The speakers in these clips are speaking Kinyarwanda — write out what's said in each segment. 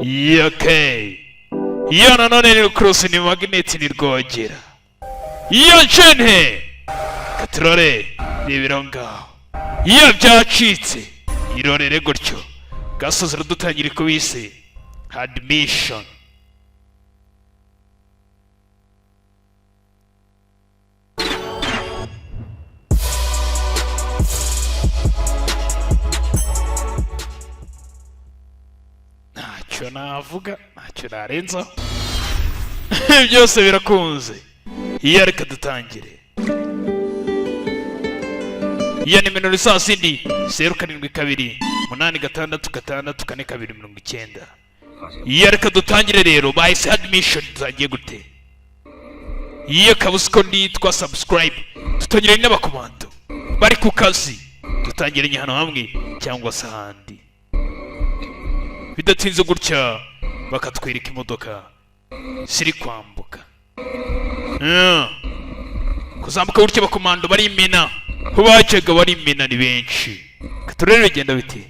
Okay. Iyo nanone ni cross ni magnet ni rwogera. Iyo ncene. Katurore rebera ngaho. Iyo byacitse irorere gutyo. Gasozi rudutangira kubise. Admission. Ntacyo navuga, ntacyo narenza. Byose birakunze. Iyo reka dutangire. Iyo nimero saa sindi 07 8 6 4 2 9. Iyo reka dutangire rero bahise admission tuzagiye gute. Iyo kabusiko nditwa subscribe tutangire n'abakomando bari ku kazi dutangire hano hamwe cyangwa se ahandi. Bidatinze gutya bakatwereka imodoka siri kwambuka. Kuzambuka gutya abakomando bari imena kubacega bari imena ni benshi. Katurere genda bite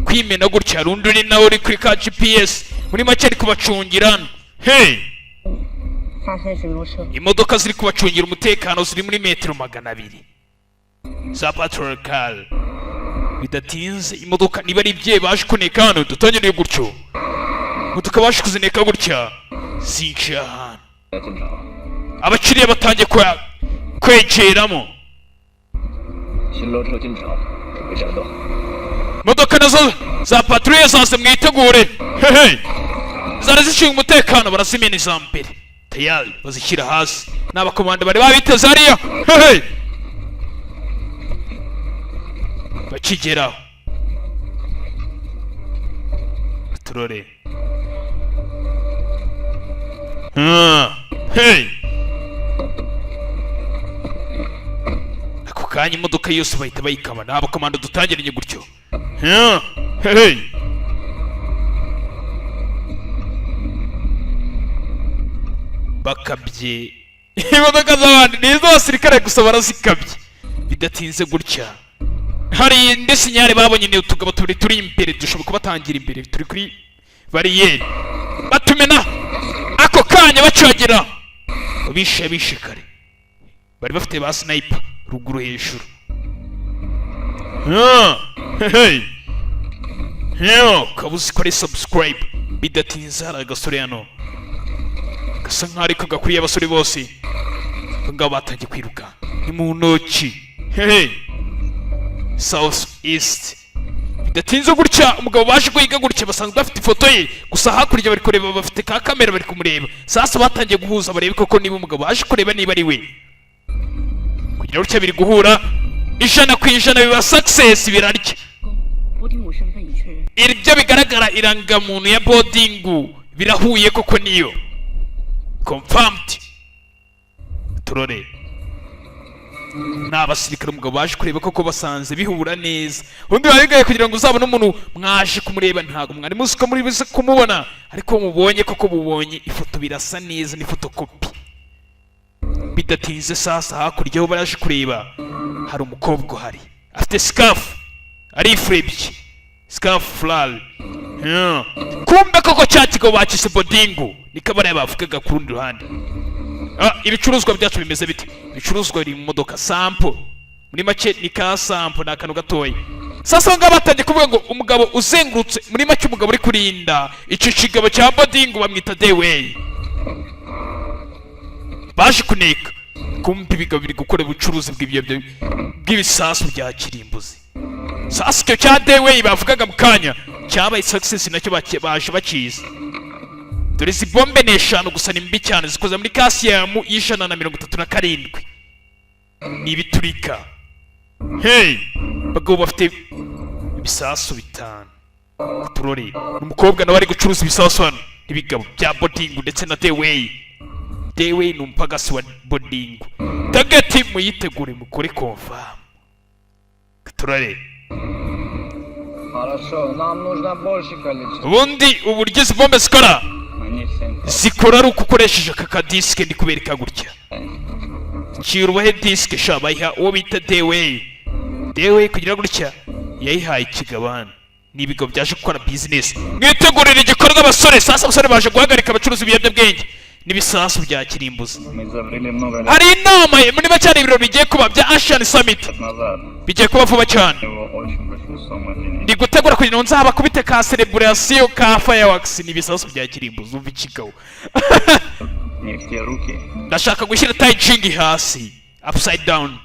kwimena gutya rundi uri nawe uri kuri ka GPS muri make ari kubacungira. Hey, imodoka ziri kubacungira umutekano ziri muri metero 200 za patrol car. Bidatinze imodoka niba ari bye baje kuneka hano dutangire gutyo imodoka baje kuzineka gutya zinjira hano abakiriya batangiye kwegeramo. Modoka nazo za patrouille zase mwitegure. Hehe, zari zishinga umutekano barazimena izambere tayari bazishyira hasi n'abakomanda bari babiteze hariya. Hehe, bakigeraho turore. Hey, ako kanya imodoka yose bahita bayikama n'abakomanda dutangiranye gutyo. Hey, bakabye imodoka z'abandi nizo abasirikare gusa barazikabye. Bidatinze gutya hari indi sinyare babonye ni utugabo turi imbere dushobora kubatangira imbere turi kuri bariyeri batumena ako kanya bacagera bishe kare bari bafite ba sniper ruguru hejuru. Hey, kabuzi kore subscribe. Bidatinze hari agasore hano gasa nk'aho ariko gakuriye abasore bose ngo batangiye kwiruka ni mu ntoki. Hey, south east. Bidatinze gutya umugabo baje kwiga gutya basanzwe bafite ifoto ye gusa hakurya bari kureba bafite ka kamera bari kumureba. Sasa batangiye guhuza barebe koko niba umugabo baje kureba niba ari we. Kugira gutya biri guhura 100% biba success birarya. Iryo bigaragara iranga muntu ya boarding birahuye koko niyo confirmed. Turore n'abasirikare umugabo baje kureba koko basanze bihura neza. Undi babigaye kugira ngo uzabone umuntu mwaje kumureba ntago mwari muzi ko muri bize kumubona ariko mubonye koko mubonye ifoto birasa neza ni photocopy. Bidatinze sasa hakurya aho baraje kureba hari umukobwa uhari afite scarf ari frebye scarf flal. Kumbe koko cyatigo bakise bodingo nikabara yabavugaga ku rundi ruhande. Ibicuruzwa byacu bimeze bite? Ibicuruzwa biri mu modoka sample muri make ni ka sample n'akantu gatoya. Sasa ngo batangiye kuvuga ngo umugabo uzengurutse muri make umugabo uri kurinda icyo kigabo cya bodingo bamwita Dewey. Baje kuneka kumbe bigabo biri gukora ubucuruzi bw'ibisasu bya kirimbuzi. Sasa icyo cya Dewey bavugaga mukanya cyabaye success nacyo baje bakiza. Dore izi bombe n'eshanu gusa ni mbi cyane zikoze muri calcium y'137 n'ibiturika. Hey, bagabo bafite ibisasu bitanu. Turore umukobwa nawe ari gucuruza ibisasu hano n'ibigabo bya bodingo ndetse na Dewey. Dewey ni umpagasi wa bodingo. Tagati muyitegure mukore confirm. Turore ubundi uburyo izi bombe zikora ari uko ukoresheje aka kadiske ndi kubereka gutya. Kirubahe diske shabayiha uwo bita Dewey kugira gutya yayihaye ikigabana n'ibigo byaje gukora business. Mwitegurira igikorwa abasore. Sasa abasore baje guhagarika abacuruzi ibiyobyabwenge n'ibisasu bya kirimbuzi. Hari inama muri bacyane ibirori bigiye kuba bya Asian Summit. Bigiye kuba vuba cyane. Ndi gutegura kugira ngo nzaba kubite ka celebration ka fireworks n'ibisasu bya kirimbuzi umva ikigaho. Ndashaka gushyira taijingi hasi upside down.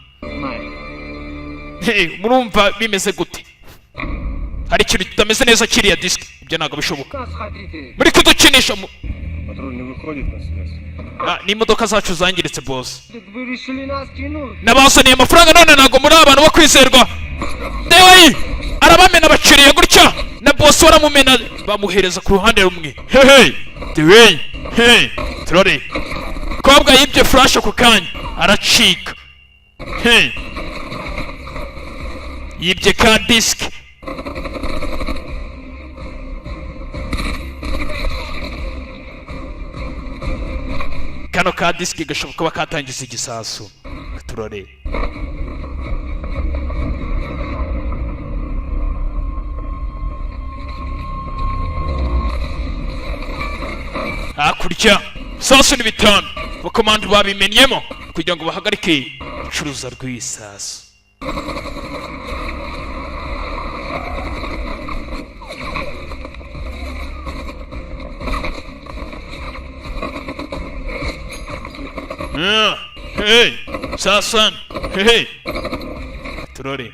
Hey, murumva bimeze gute? Hari ikintu kitameze neza kiriya disk, ibyo ntabwo bishoboka. Muri kudukinisha ni imodoka zacu zangiritse boss. Nabasaniye amafaranga none ntabwo muri abantu bo kwizerwa. Dewe arabamena abakiriya gutya na boss waramumena bamuhereza ku ruhande rumwe. Hey Dewe turore kobwa yibye flash ku kanya aracika. Yibye ka disk. Kano ka disk gashoboka kuba katangiza igisasu. Turore hakurya sasu ni bitanu bakomanda babimenyemo kugira ngo bahagarike icuruza rw'isasu. Hey, Sasan, hey, turore.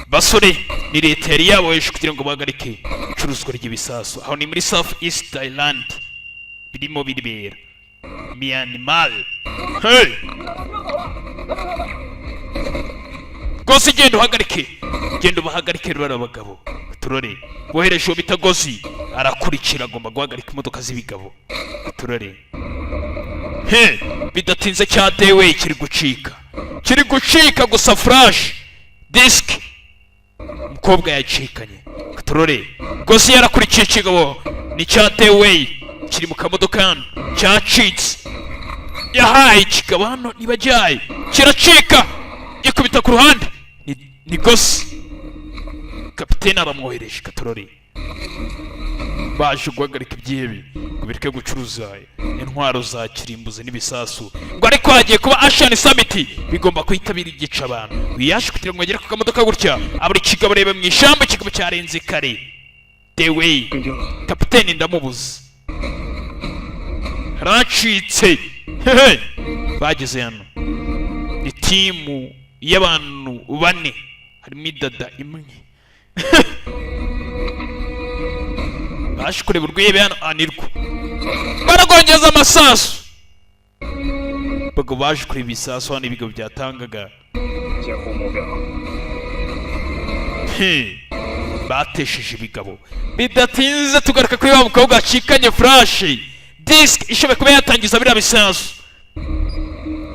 Basore ni leta yari yaboheje kugira ngo bahagarike icuruzwa ry'ibisasu. Aho ni muri South East Thailand birimo biribera Myanmar. Hey, Gosi genda uhagarike rero abagabo. Turore bohereje bita Gosi arakurikira agomba guhagarika imodoka z'ibigabo. Turore bidatinze cya dewe kiri gucika gusa flash disk umukobwa yacikanye. Turore Gosi yarakurikiye ikigabo ni cya dewe kiri mu kamodoka cyacitse. Yahaye ikigabo hano nibajyaye kiracika gikubita ku ruhande ni Gosi. Kapiteni aramwohereje. Turore baje guhagarika ibyihebe ngo bireke gucuruza intwaro za kirimbuzi n'ibisasu ngo ariko hagiye kuba Asian Summit bigomba kwitabira igica abantu. Wiyaje kugira ngo bagere ku kamodoka gutya aburi kigabo rebe mu ishyamba ikigabo cyarenze kare. Dewe kapiteni ndamubuze racitse. Bageze hano ni timu y'abantu bane harimo idada imwe. Baje kureba urwebe hano anirwo baragongeza amasasu. Bago baje kureba ibisasu hano ibigo byatangaga. Batesheje ibigabo bidatinze tugaruka kuri wa mukobwa acikanye flash disk ishoboye kuba yatangiza biriya bisasu.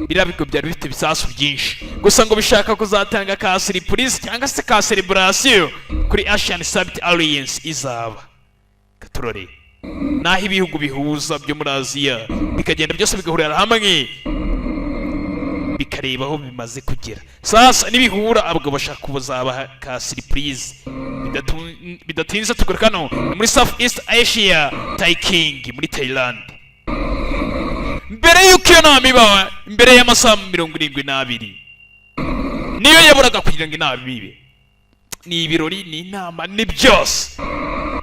Biriya bigo byari bifite ibisasu byinshi gusa ngo bishaka kuzatanga ka surprise cyangwa se ka celebration kuri Asian Summit Alliance izaba. Turore naho ibihugu bihuza byo muri Aziya bikagenda byose bigahurira hamwe bikareba aho bimaze kugera. Sasa nibihura abagabo bashaka kubazaba ka surprise bidatinze tugaruka no muri South East Asia Thai King muri Thailand. Mbere yuko iyo nama iba mbere y'amasaha 72 niyo yaburaga kugira ngo inama ibe. Ni ibirori ni inama ni byose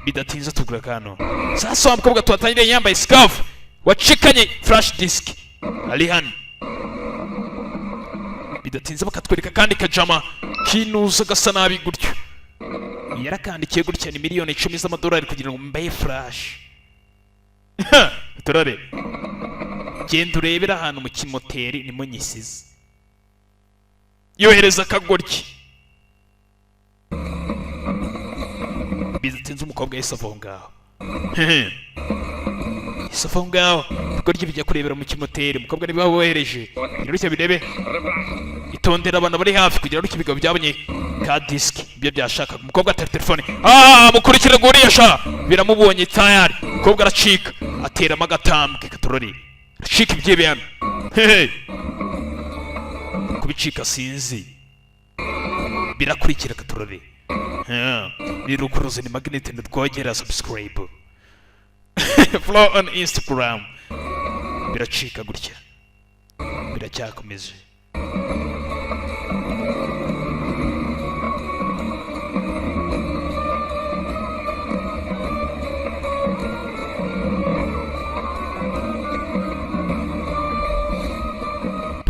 bidatinze tugura kano. Sasa wa mukobwa tuwatangire yambaye scarf wacikanye flash disk ali hano. Bidatinze bakatwereka kandi kajama kinuza gasa nabi gutyo. Yarakandikiye gutya ni miliyoni 10 z'amadolari kugira ngo mbaye flash. Turare genda urebera ahantu mu kimoteri ni munyisize yohereza akagoryi. Bidatinze umukobwa yisava ngaho. Yisava ngaho igoryi bijya kurebera mu kimoteri. Umukobwa niba wohereje rero cyo birebe itondera abantu bari hafi kugira ngo ibigo byabonye ka disk ibyo byashaka. Umukobwa atera telefone mukurikira guriya sha biramubonye tayari. Umukobwa aracika atera magatambwe. Turore acika ibyebe hano kubicika sinzi birakurikira katurore ni rukuruzi ni magnet ntitwogera subscribe follow on Instagram biracika gutya biracyakomeje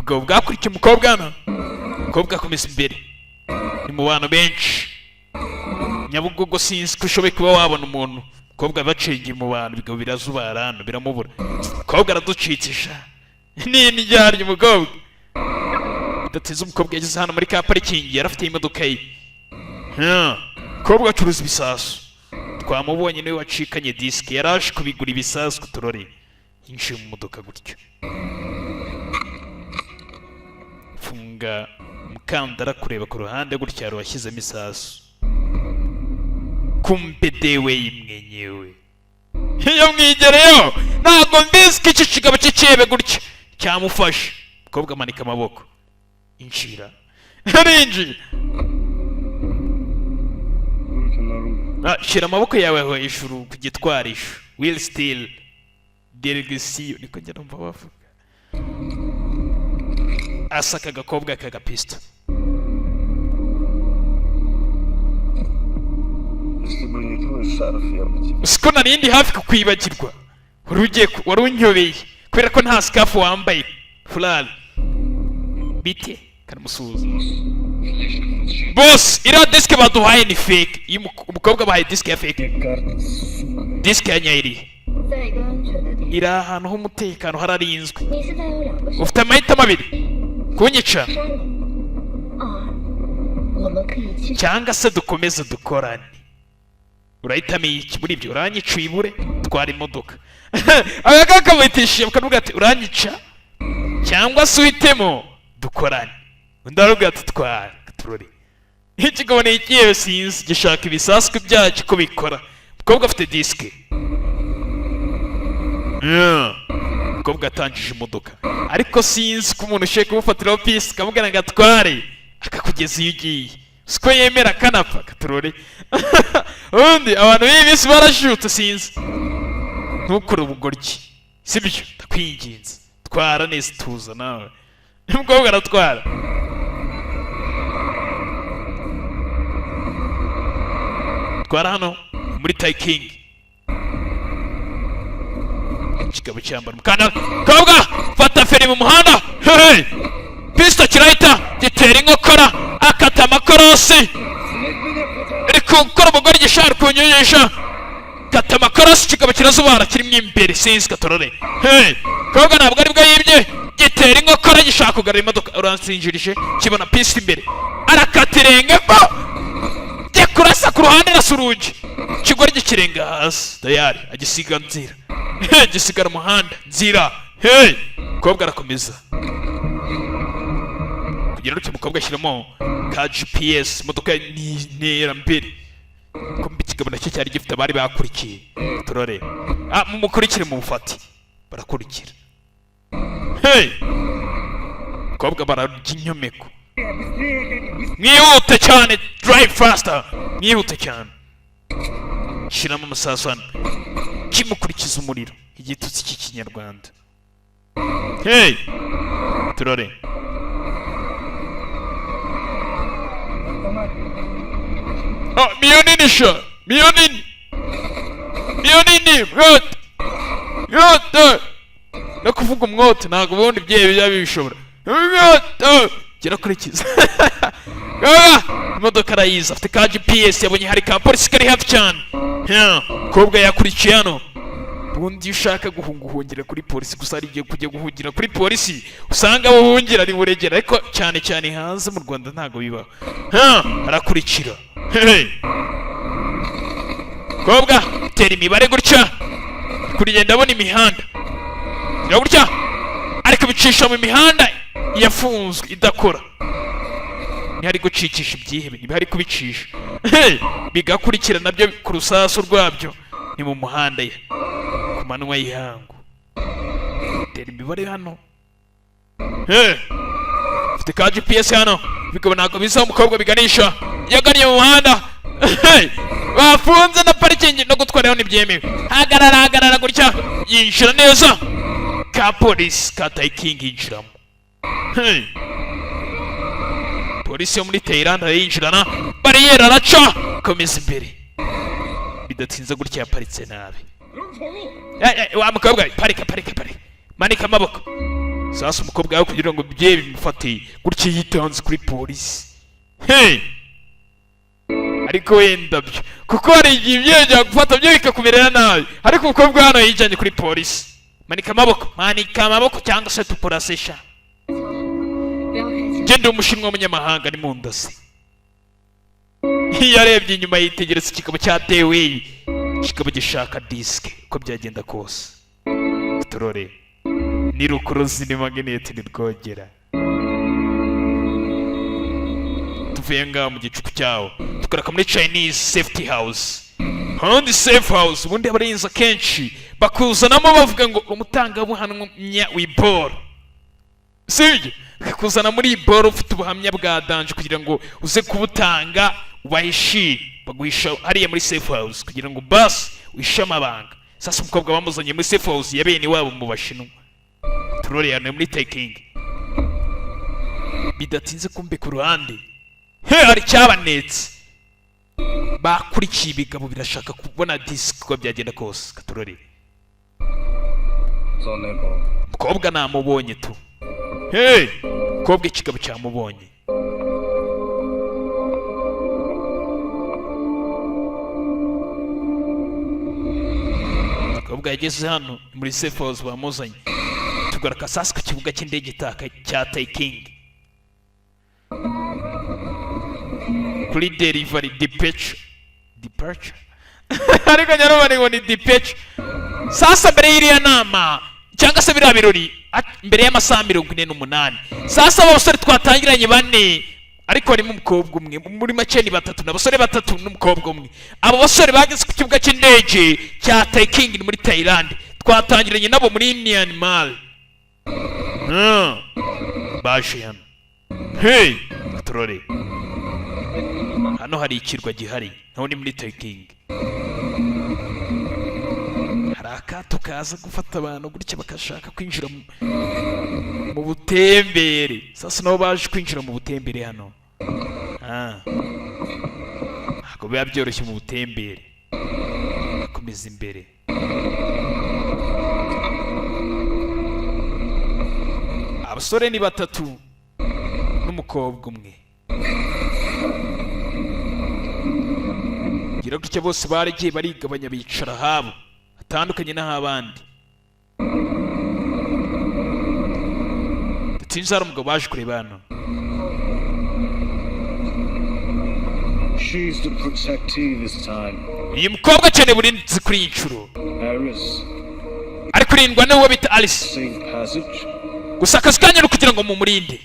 bwakurikiye umukobwa akomeza imbere ni mu bantu benshi Nyabugogo sinzi ko ushoboye kuba wabona umuntu umukobwa bacengiye mu bantu bigabo birazubarana biramubura umukobwa araducicisha nini ryaryo umukobwa dateze umukobwa yageze hano muri ka parikingi yarafite imodoka ye umukobwa acuruza ibisasu twamubonye niwe wacikanye disike yaraje kubigura ibisasu kuturore yinjiye mu modoka gutyo funga mukandara kureba ku ruhande gutya washyizemo isasu kumbe dewe yimwenyewe iyo mwigereyo ntabwo mbizi ko iki kigabo cy'ikebe gutya cyamufashe umukobwa amanika amaboko injira arinjiye shira amaboko yawe hejuru ku gitwarisho will still delegation niko njya numva bavuga asaka agakobwa kagapisto siko narindi hafi kukwibagirwa wari unyobeye kubera ko nta scarf wambaye fulal bite karamusuhuza boss iriya disike baduhaye ni fake iyo umukobwa bahaye disike ya fake disike ya nyayiri iri ahantu h'umutekano hararinzwe ufite amahitamo abiri kunyica cyangwa se dukomeze dukorane urahitamo iki muri ibyo uranyica uyibure twara imodoka agakaka bayitishije bakavuga ati uranyica cyangwa se uhitemo dukorane undi aravuga ati twara turore ikigabo ni ikiyewe sinzi gishaka ibisasu byacyo ko bikora umukobwa afite disike umukobwa atangije imodoka ariko sinzi ko umuntu ushaka kumufatiraho pisi akamubwira ngo atware akakugeza iyo ugiye siko yemera akanapfa katurore ubundi abantu b'iyi minsi barashutse sinzi ntukure ubugoryi sibyo ndakwinginze twara neza tuza nawe umukobwa aratwara twara hano muri tayikingi ikigabo cyambara umukandara kobwa fata feri mu muhanda hey pisito kirahita gitera inkokora akata amakorosi iri gukora umugore gishaka kunyunyisha kata amakorosi ikigabo kirazubara kirimo imbere sinzi katorore hey kobwa ntabwo aribwo yibye gitera inkokora gishaka kugarura imodoka uransinjirije kibona pisito imbere arakata irenge kurasa ku ruhande rasa urugi ikigore gikirenga hasi dayari agisiga nzira gisigara umuhanda nzira hey umukobwa arakomeza kugira ngo umukobwa ashyiramo ka GPS imodoka ntera mbere ko mbikigabo nacyo cyari gifite abari bakurikiye turore mumukurikire mu bufati barakurikira hey umukobwa bararya inyomeko mwihute cyane drive faster mwihute cyane shyiramo amasasu hano kimukurikiza umuriro igitutsi cy'ikinyarwanda hey turore miyonini sha miyonini mwote no kuvuga umwote ntabwo ubundi byewe byaba bishobora kirakurikiza imodoka arayiza afite ka GPS yabonye hari ka polisi kari hafi cyane kobwa yakurikiye hano ubundi iyo ushaka guhungira kuri polisi gusa ari igihe kujya guhungira kuri polisi usanga buhungira ari buregera ariko cyane cyane hanze mu Rwanda ntago bibaho arakurikira kobwa tera imibare gutya kurigenda abona imihanda gutya ariko bicisha mu mihanda yafunzwe idakora ntihari gucikisha ibyihebe ntibihari kubicisha bigakurikira nabyo ku rusasu rwabyo ni mu muhanda ye ku manywa y'ihangu tera imibare hano ufite ka GPS hano bigabo ntabwo biza umukobwa biganisha yaganiye mu muhanda bafunze na parikingi no gutwaraho ntibyemewe hagarara gutya yinjira neza ka polisi ka tayikingi yinjiramo polisi yo muri Thailand yinjirana bariyeri araca komeza imbere bidatinze gutya yaparitse nabi wa mukobwa parika manika amaboko sasa umukobwa yawe kugira ngo bye bimufate gutya yitanze kuri polisi ariko wenda byo kuko hari igihe byajya gufata byo bikakumerera nabi ariko umukobwa hano yijyanye kuri polisi manika amaboko cyangwa se tuporasesha genda umushinwa w'umunyamahanga ni mu ndasi yarebye inyuma yitegereza ikigabo cyatewe kikaba gishaka disike uko byagenda kose turore ni rukuruzi ni magneti ni rwogera tuvuye ngaho mu gicuku cyawo tugaraka muri Chinese safety house handi safe house ubundi abarinzi akenshi bakuzanamo bavuga ngo umutangabuhamya w'iboro sibyo kakuzana muri iboro ufite ubuhamya bwa danje kugira ngo uze kubutanga ubahishire baguhisha hariya muri safe house kugira ngo basi uhishe amabanga sasa umukobwa bamuzanye muri safe house ya bene wabo mu Bashinwa turore yana muri taking bidatinze kumbe ku ruhande hari cyabanetse bakurikiye ibigabo birashaka kubona disc ko byagenda kose katurore umukobwa namubonye tu umukobwa ikigabo cyamubonye umukobwa yageze hano muri safe house bamuzanye tugaraka sasa ku kibuga cy'indege cya taking kuri delivery departure ariko nyarubane ngo ni departure sasa mbere y'iriya nama cyangwa se biriya birori mbere y'amasaha 48 sasa abasore twatangiranye bane ariko harimo umukobwa umwe muri make ni batatu n'abasore batatu n'umukobwa umwe abo basore bageze ku kibuga cy'indege cya taking muri Thailand twatangiranye nabo muri Myanmar baje hano turore hano hari ikirwa gihari naho ni muri taking hari akato kaza gufata abantu gutya bakashaka kwinjira mu butembere sasa nabo baje kwinjira mu butembere hano ntabwo biba byoroshye mu butembere bakomeza imbere abasore ni batatu n'umukobwa umwe gira gutya bose baragiye barigabanya bicara habo atandukanye n'ahabandi datinze hari umugabo baje kureba hano uyu mukobwa akeneye uburinzi kuri iyi nshuro ari kurindwa n'uwo bita Alice gusa akazi kanyu ni ukugira ngo mumurinde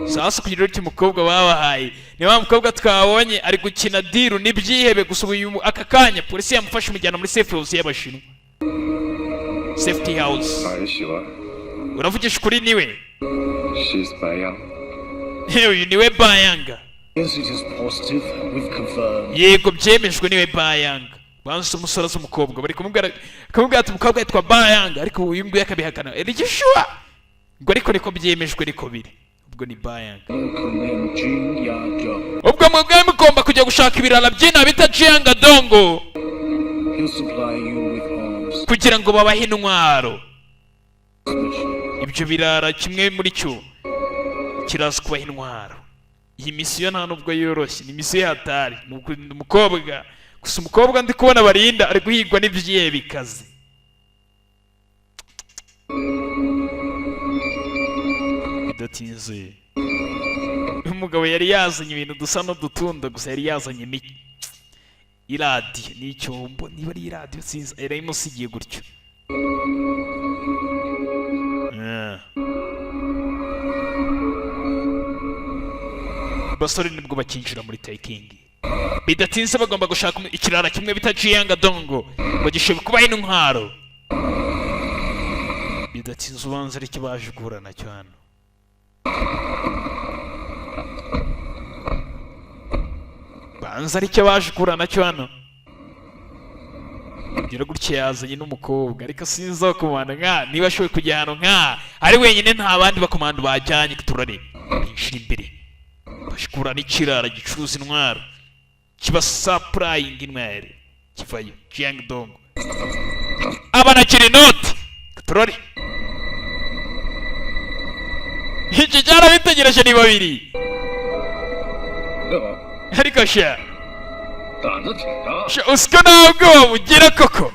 sasa kugira uti mukobwa babahaye ni wa mukobwa twabonye ari gukina diru n'ibyihebe gusa uyu aka kanya polisi yamufashe umujyana muri safe house y'Abashinwa safety house uravugisha kuri niwe uyu niwe Bayanga yego byemejwe niwe Bayanga banse umusore z'umukobwa bari kumubwira ati umukobwa yitwa Bayanga ariko uyu nguyu akabihakana erigishwa ngo ariko niko byemejwe niko biri ubwo ni Bayanga ubwo mwebwe mugomba kujya gushaka ibirara by'ina bita Jianga Dongo kugira ngo babahe intwaro ibyo birara kimwe muri cyo kiraza kubaha intwaro iyi misiyo nta nubwo yoroshye ni misiyo hatari umukobwa gusa umukobwa ndi kubona barinda ari guhigwa n'ibyiye bikaze bidatinze umugabo yari yazanye ibintu dusa n'udutunda gusa yari yazanye iradiyo n'icyombo niba ari iradiyo sinzi yarayimusigiye gutyo basore nibwo bakinjira muri taking bidatinze bagomba gushaka ikirara kimwe bita Jianga Dongo ngo gishobe kubaho intwaro bidatinze ubanza ari cyo baje guhura nacyo hano banza aricyo baje kura nacyo hano gira gutya yazanye n'umukobwa ariko sinzi aho komanda nka niba ashoboye kujya ahantu nka ari wenyine nta bandi bakomanda bajyanye turare binjira imbere bashikura n'ikirara gicuruza intwaro kiba supplying intwaro kivayo Jiangdong abana kiri note turare iki cyara bitegereje ni babiri ariko sha usiko nawe ubwoba bugira koko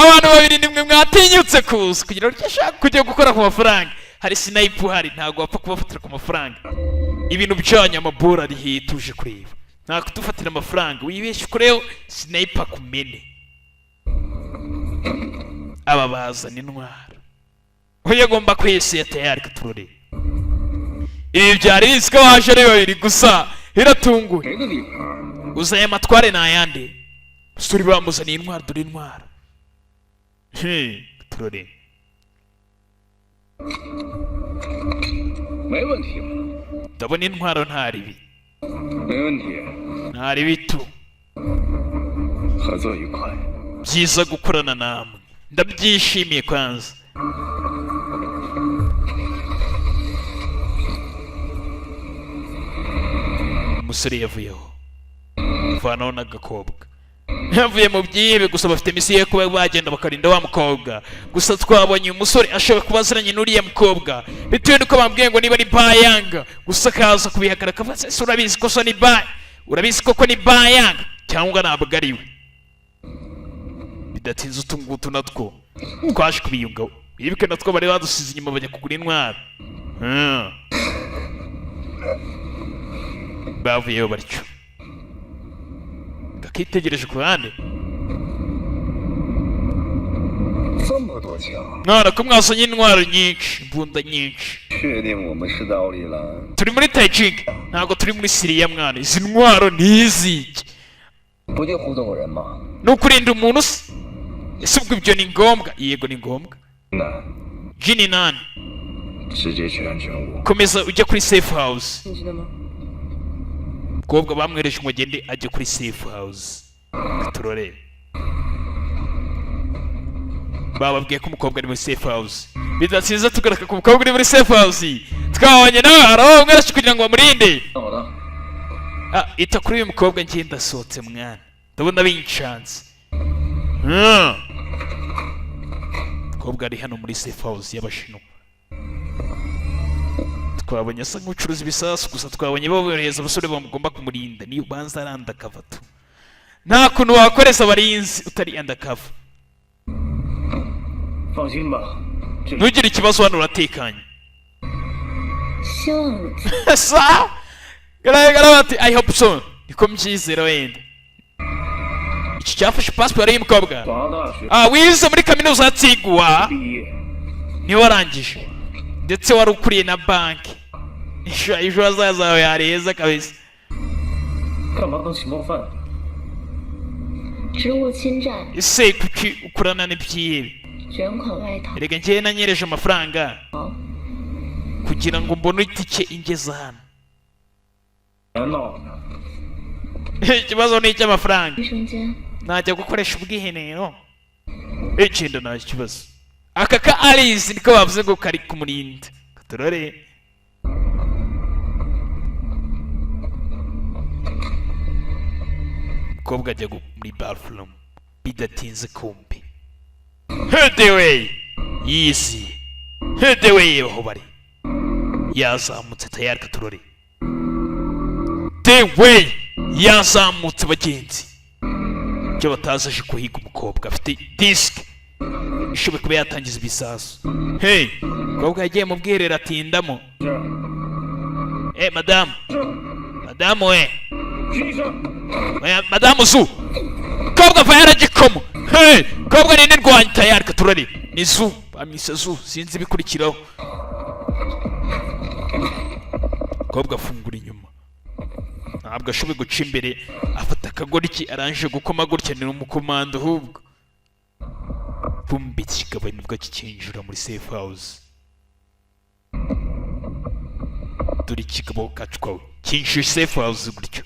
abantu babiri nimwe mwatinyutse kuza kugira ngo ushaka kujya gukora ku mafaranga hari snipe uhari ntabwo wapfa kubafatira ku mafaranga ibintu byanyu amabora ari hituje kureba nta kudufatira amafaranga wibeshye ukureho snipe akumene aba bazana intwaro uyu agomba kwese tayari katurore ibi byari biziko waje ari babiri gusa iratunguye uzaye amatware n'ayandi suri bamuzaniye intwaro dore intwaro turore ndabona intwaro ntaribi ntaribi tu byiza gukorana namwe ndabyishimiye kwanza umusore yavuyeho vanaho n'agakobwa yavuye mu byihebe gusa bafite misiyo yo kuba bagenda bakarinda wa mukobwa gusa twabonye umusore ashobora kuba aziranye n'uriya mukobwa bitewe n'uko bambwiye ngo niba ari bayanga gusa akaza kubihakana akavuga ese urabizi ko so ni bay urabizi koko ni bayanga cyangwa ntabwo ari we bidatinze utu ngutu natwo twaje kubiyungaho wibuke natwo bari badusize inyuma bajya kugura intwaro bavuyeho batyo kakitegereje ku ruhande mwana ko mwasonye intwaro nyinshi imbunda nyinshi turi muri Taijing ntabwo turi muri Siriya mwana izi ntwaro ntiziki ni ukurinda umuntu se ese ubwo ibyo ni ngombwa yego ni ngombwa jini nani komeza ujya kuri safe house umukobwa bamwereje ngo agende ajye kuri safe house turore bababwiye ko umukobwa ari muri safe house bidatinze tugaruka ku mukobwa uri muri safe house twabonye nawe araho mweretse kugira ngo bamurinde ita kuri uyu mukobwa ngiye ndasohotse mwana ndabona binshanze umukobwa ari hano muri safe house y'abashinwa twabonye asa nk'ucuruza ibisasu gusa twabonye bohereza abasore bamugomba kumurinda niyo banza ari undercover tu nta kuntu wakoresha abarinzi utari undercover ntugire ikibazo hano uratekanye sawa garagara bati I hope so niko mbyizera wenda iki cyafashe passport y'umukobwa wize muri kaminuza ya Tsigua niwe warangije ndetse wari ukuriye na banki ejo hazaza hawe hareza kabisa ese kuki ukurana n'ibyihebe erega njyewe nanyereje amafaranga kugira ngo mbone itike ingeza hano ikibazo ni icy'amafaranga najya gukoresha ubwihenero genda nta kibazo aka ka Alice niko bavuze ngo kari kumurinda katurore umukobwa ajya muri bathroom bidatinze kumbi headway easy headway aho bari yazamutse tayari katurore the way yazamutse bagenzi cyo batazaje kuhiga umukobwa afite disk ishoboye kuba yatangiza ibisasu umukobwa yagiye mu bwiherero atindamo madamu we madamu zu umukobwa ava yaragikomo umukobwa ni ndwanya tayari katurare ni zu bamwise zu sinzi ibikurikiraho umukobwa afungura inyuma ntabwo ashoboye guca imbere afata akagoryi arangije gukoma gutya ni umukomando ahubwo bumbi kikaba nibwo kikinjira muri safe house dore ikigabo kacwawe cyinshi safe house gutyo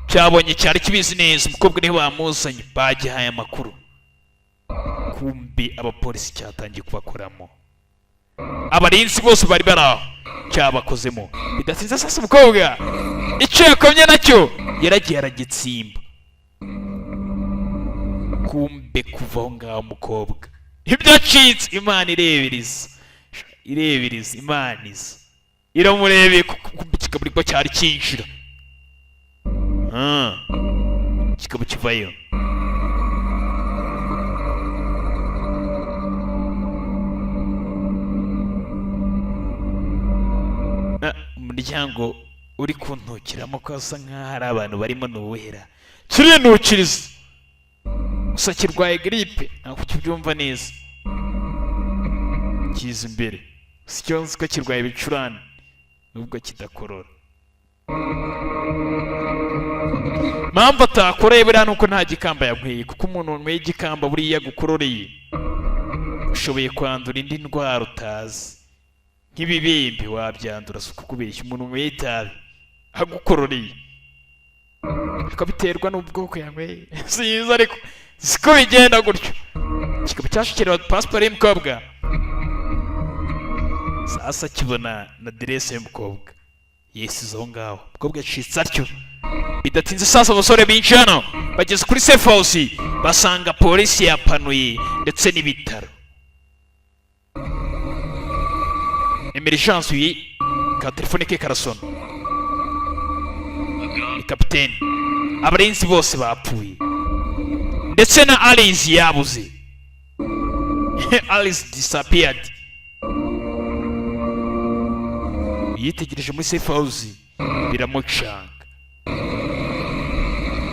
cyabonye cyari kibizi neza umukobwa niwe bamuzanye bagihaye amakuru kumbi abapolisi cyatangiye kubakoramo abarinzi bose bari baraho cyabakozemo bidatinze sasa umukobwa icyo yakomye nacyo yaragiye aragitsimba kumbe kuva aho ngaho umukobwa ibyacitse imana ireberiza imana iza iramurebeye kumbe ikigabo nibwo cyari cyinjira ikigabo kivayo umuryango uri kuntukiramo ko asa nkaho hari abantu barimo nuwera kirinukiriza gusa kirwaye gripe ntabwo kibyumva neza kiza imbere si cyo nzi ko kirwaye ibicurane nubwo kidakorora mpamvu atakoreye buriya nuko nta gikamba yanyweye kuko umuntu wanyweye igikamba buriya gukororeye ushoboye kwandura indi ndwara utazi nk'ibibembe wabyandura si ukukubeshya umuntu wanyweye itabi agukororeye akabiterwa n'ubwoko yanyweye siyiza ariko siko bigenda gutyo kikaba cyashikira pasiporo y'umukobwa sasa kibona na aderese y'umukobwa yesize aho ngaho umukobwa yacitse atyo bidatinze sasa abasore binshi hano bageze kuri safe house basanga polisi yapanuye ndetse n'ibitaro emergence uyi ka telefone ke karasona ni kapiteni abarinzi bose bapfuye ndetse na Alice yabuze Alice disappeared yitegereje muri safe house biramucanga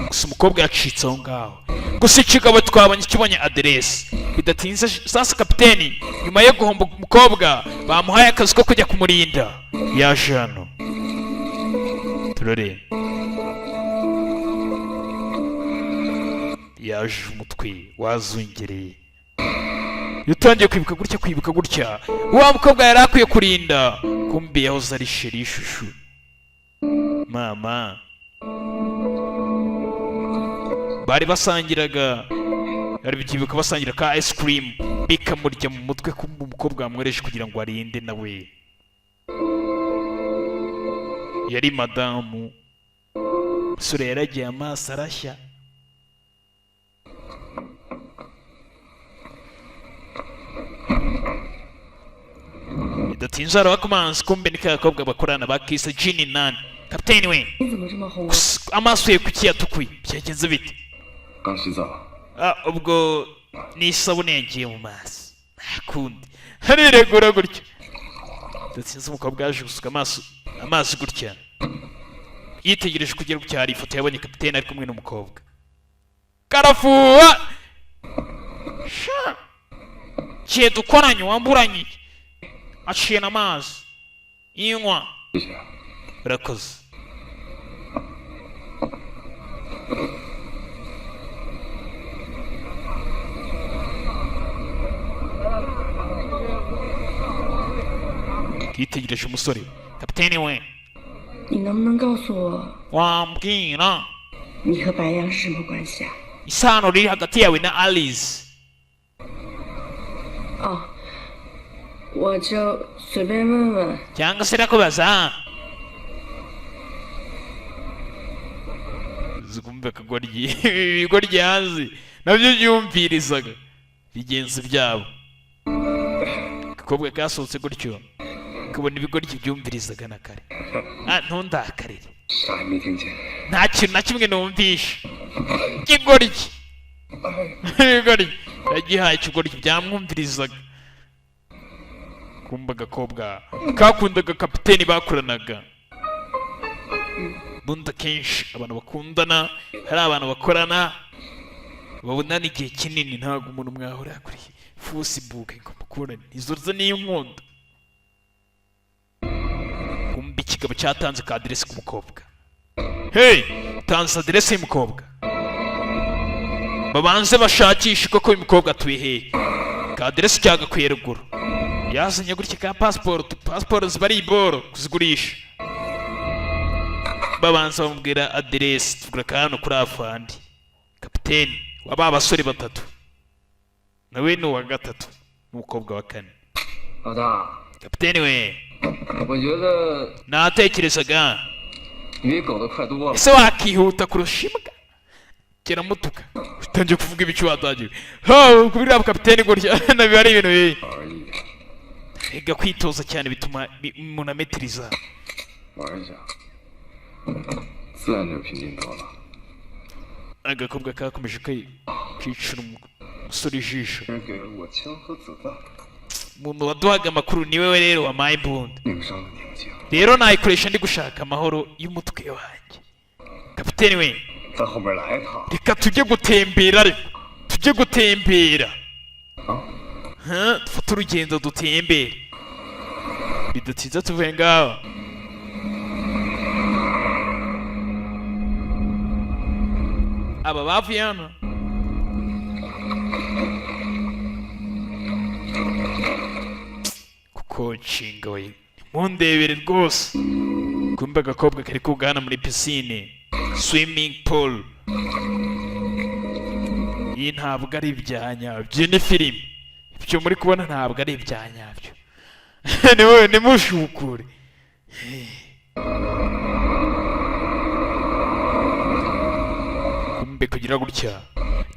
gusa umukobwa yacitse aho ngaho gusa ikigabo twabonye kibonye aderesi bidatinze sasa kapiteni nyuma yo guhomba umukobwa bamuhaye akazi ko kujya kumurinda yaje hano turore yaje umutwe wazungereye yutangiye kwibuka gutya wa mukobwa yari akwiye kurinda kumbi yahoze ari sheri y'ishushu mama bari basangiraga bari byibuka basangira ka ice cream bikamurya mu mutwe kumbe umukobwa wamwereje kugira ngo arinde nawe yari madamu sura yaragiye amaso arashya bidatinze arabakomansi kumbe ni kakobwa bakorana bakisa jini nani kapiteni we amaso ye kuki yatukuye byagenze bite ubwo ni isabune yagiye mu maso ntakundi hariregura gutya bidatinze umukobwa yaje gusuka amaso gutya yitegereje kugira ngo cyari ifoto yabonye kapiteni ari kumwe n'umukobwa karafuwa sha cye dukoranye wamburanye aciye n'amazi inywa urakoze yitegereje umusore kapiteni we 你能不能告诉我， wambwira 你和白羊是什么关系啊？ isano riri hagati yawe na Alice 哦，我就随便问问。 cyangwa se ndakubaza zikumva akagoryi ibigoryi hanze nabyo byumvirizaga bigenzi byabo akakobwa kasohotse gutyo kabona ibigoryi byumvirizaga na kare ntundakarire nta kintu na kimwe numvisha ikigoryi ibigoryi yagihaye ikigoryi byamwumvirizaga kumba agakobwa kakundaga kapiteni bakoranaga bundi akenshi abantu bakundana hari abantu bakorana babonana igihe kinini ntabwo umuntu mwahora kuri Facebook ngo mukorane izo zo niyo nkunda kumba ikigabo cyatanze ka aderesi k'umukobwa hey tanze aderesi y'umukobwa babanze bashakishe koko uyu mukobwa atuye hehe ka aderesi cyagakwiye ruguru yazanye gutya ka pasiporo ziba ari iboro kuzigurisha babanza bamubwira aderesi tugura ka hano kuri afandi kapiteni waba basore batatu nawe ni uwa gatatu n'umukobwa wa kane kapiteni we natekerezaga ese wakihuta kurusha imbwa kiramutuka utangiye kuvuga ibicu watagiwe kubira kapiteni gutya nabiba ari ibintu bibi ega kwitoza cyane bituma umuntu ametiriza agakobwa kakomeje kwicira umusore ijisho umuntu waduhaga amakuru ni wewe rero wampaye imbunda rero nayikoresha ndi gushaka amahoro y'umutwe wanjye kapiteni we reka tujye gutembera ariko tujye gutembera dufate urugendo dutembere bidatinze tuvuye ngaho aba bavuye hano kuko nshinga we mundebere rwose kumbe agakobwa kari kugana muri pisine swimming pool iyi ntabwo ari ibya nyabyo ni filime ibyo muri kubona ntabwo ari ibya nyabyo nimushukure kumbe kugira gutya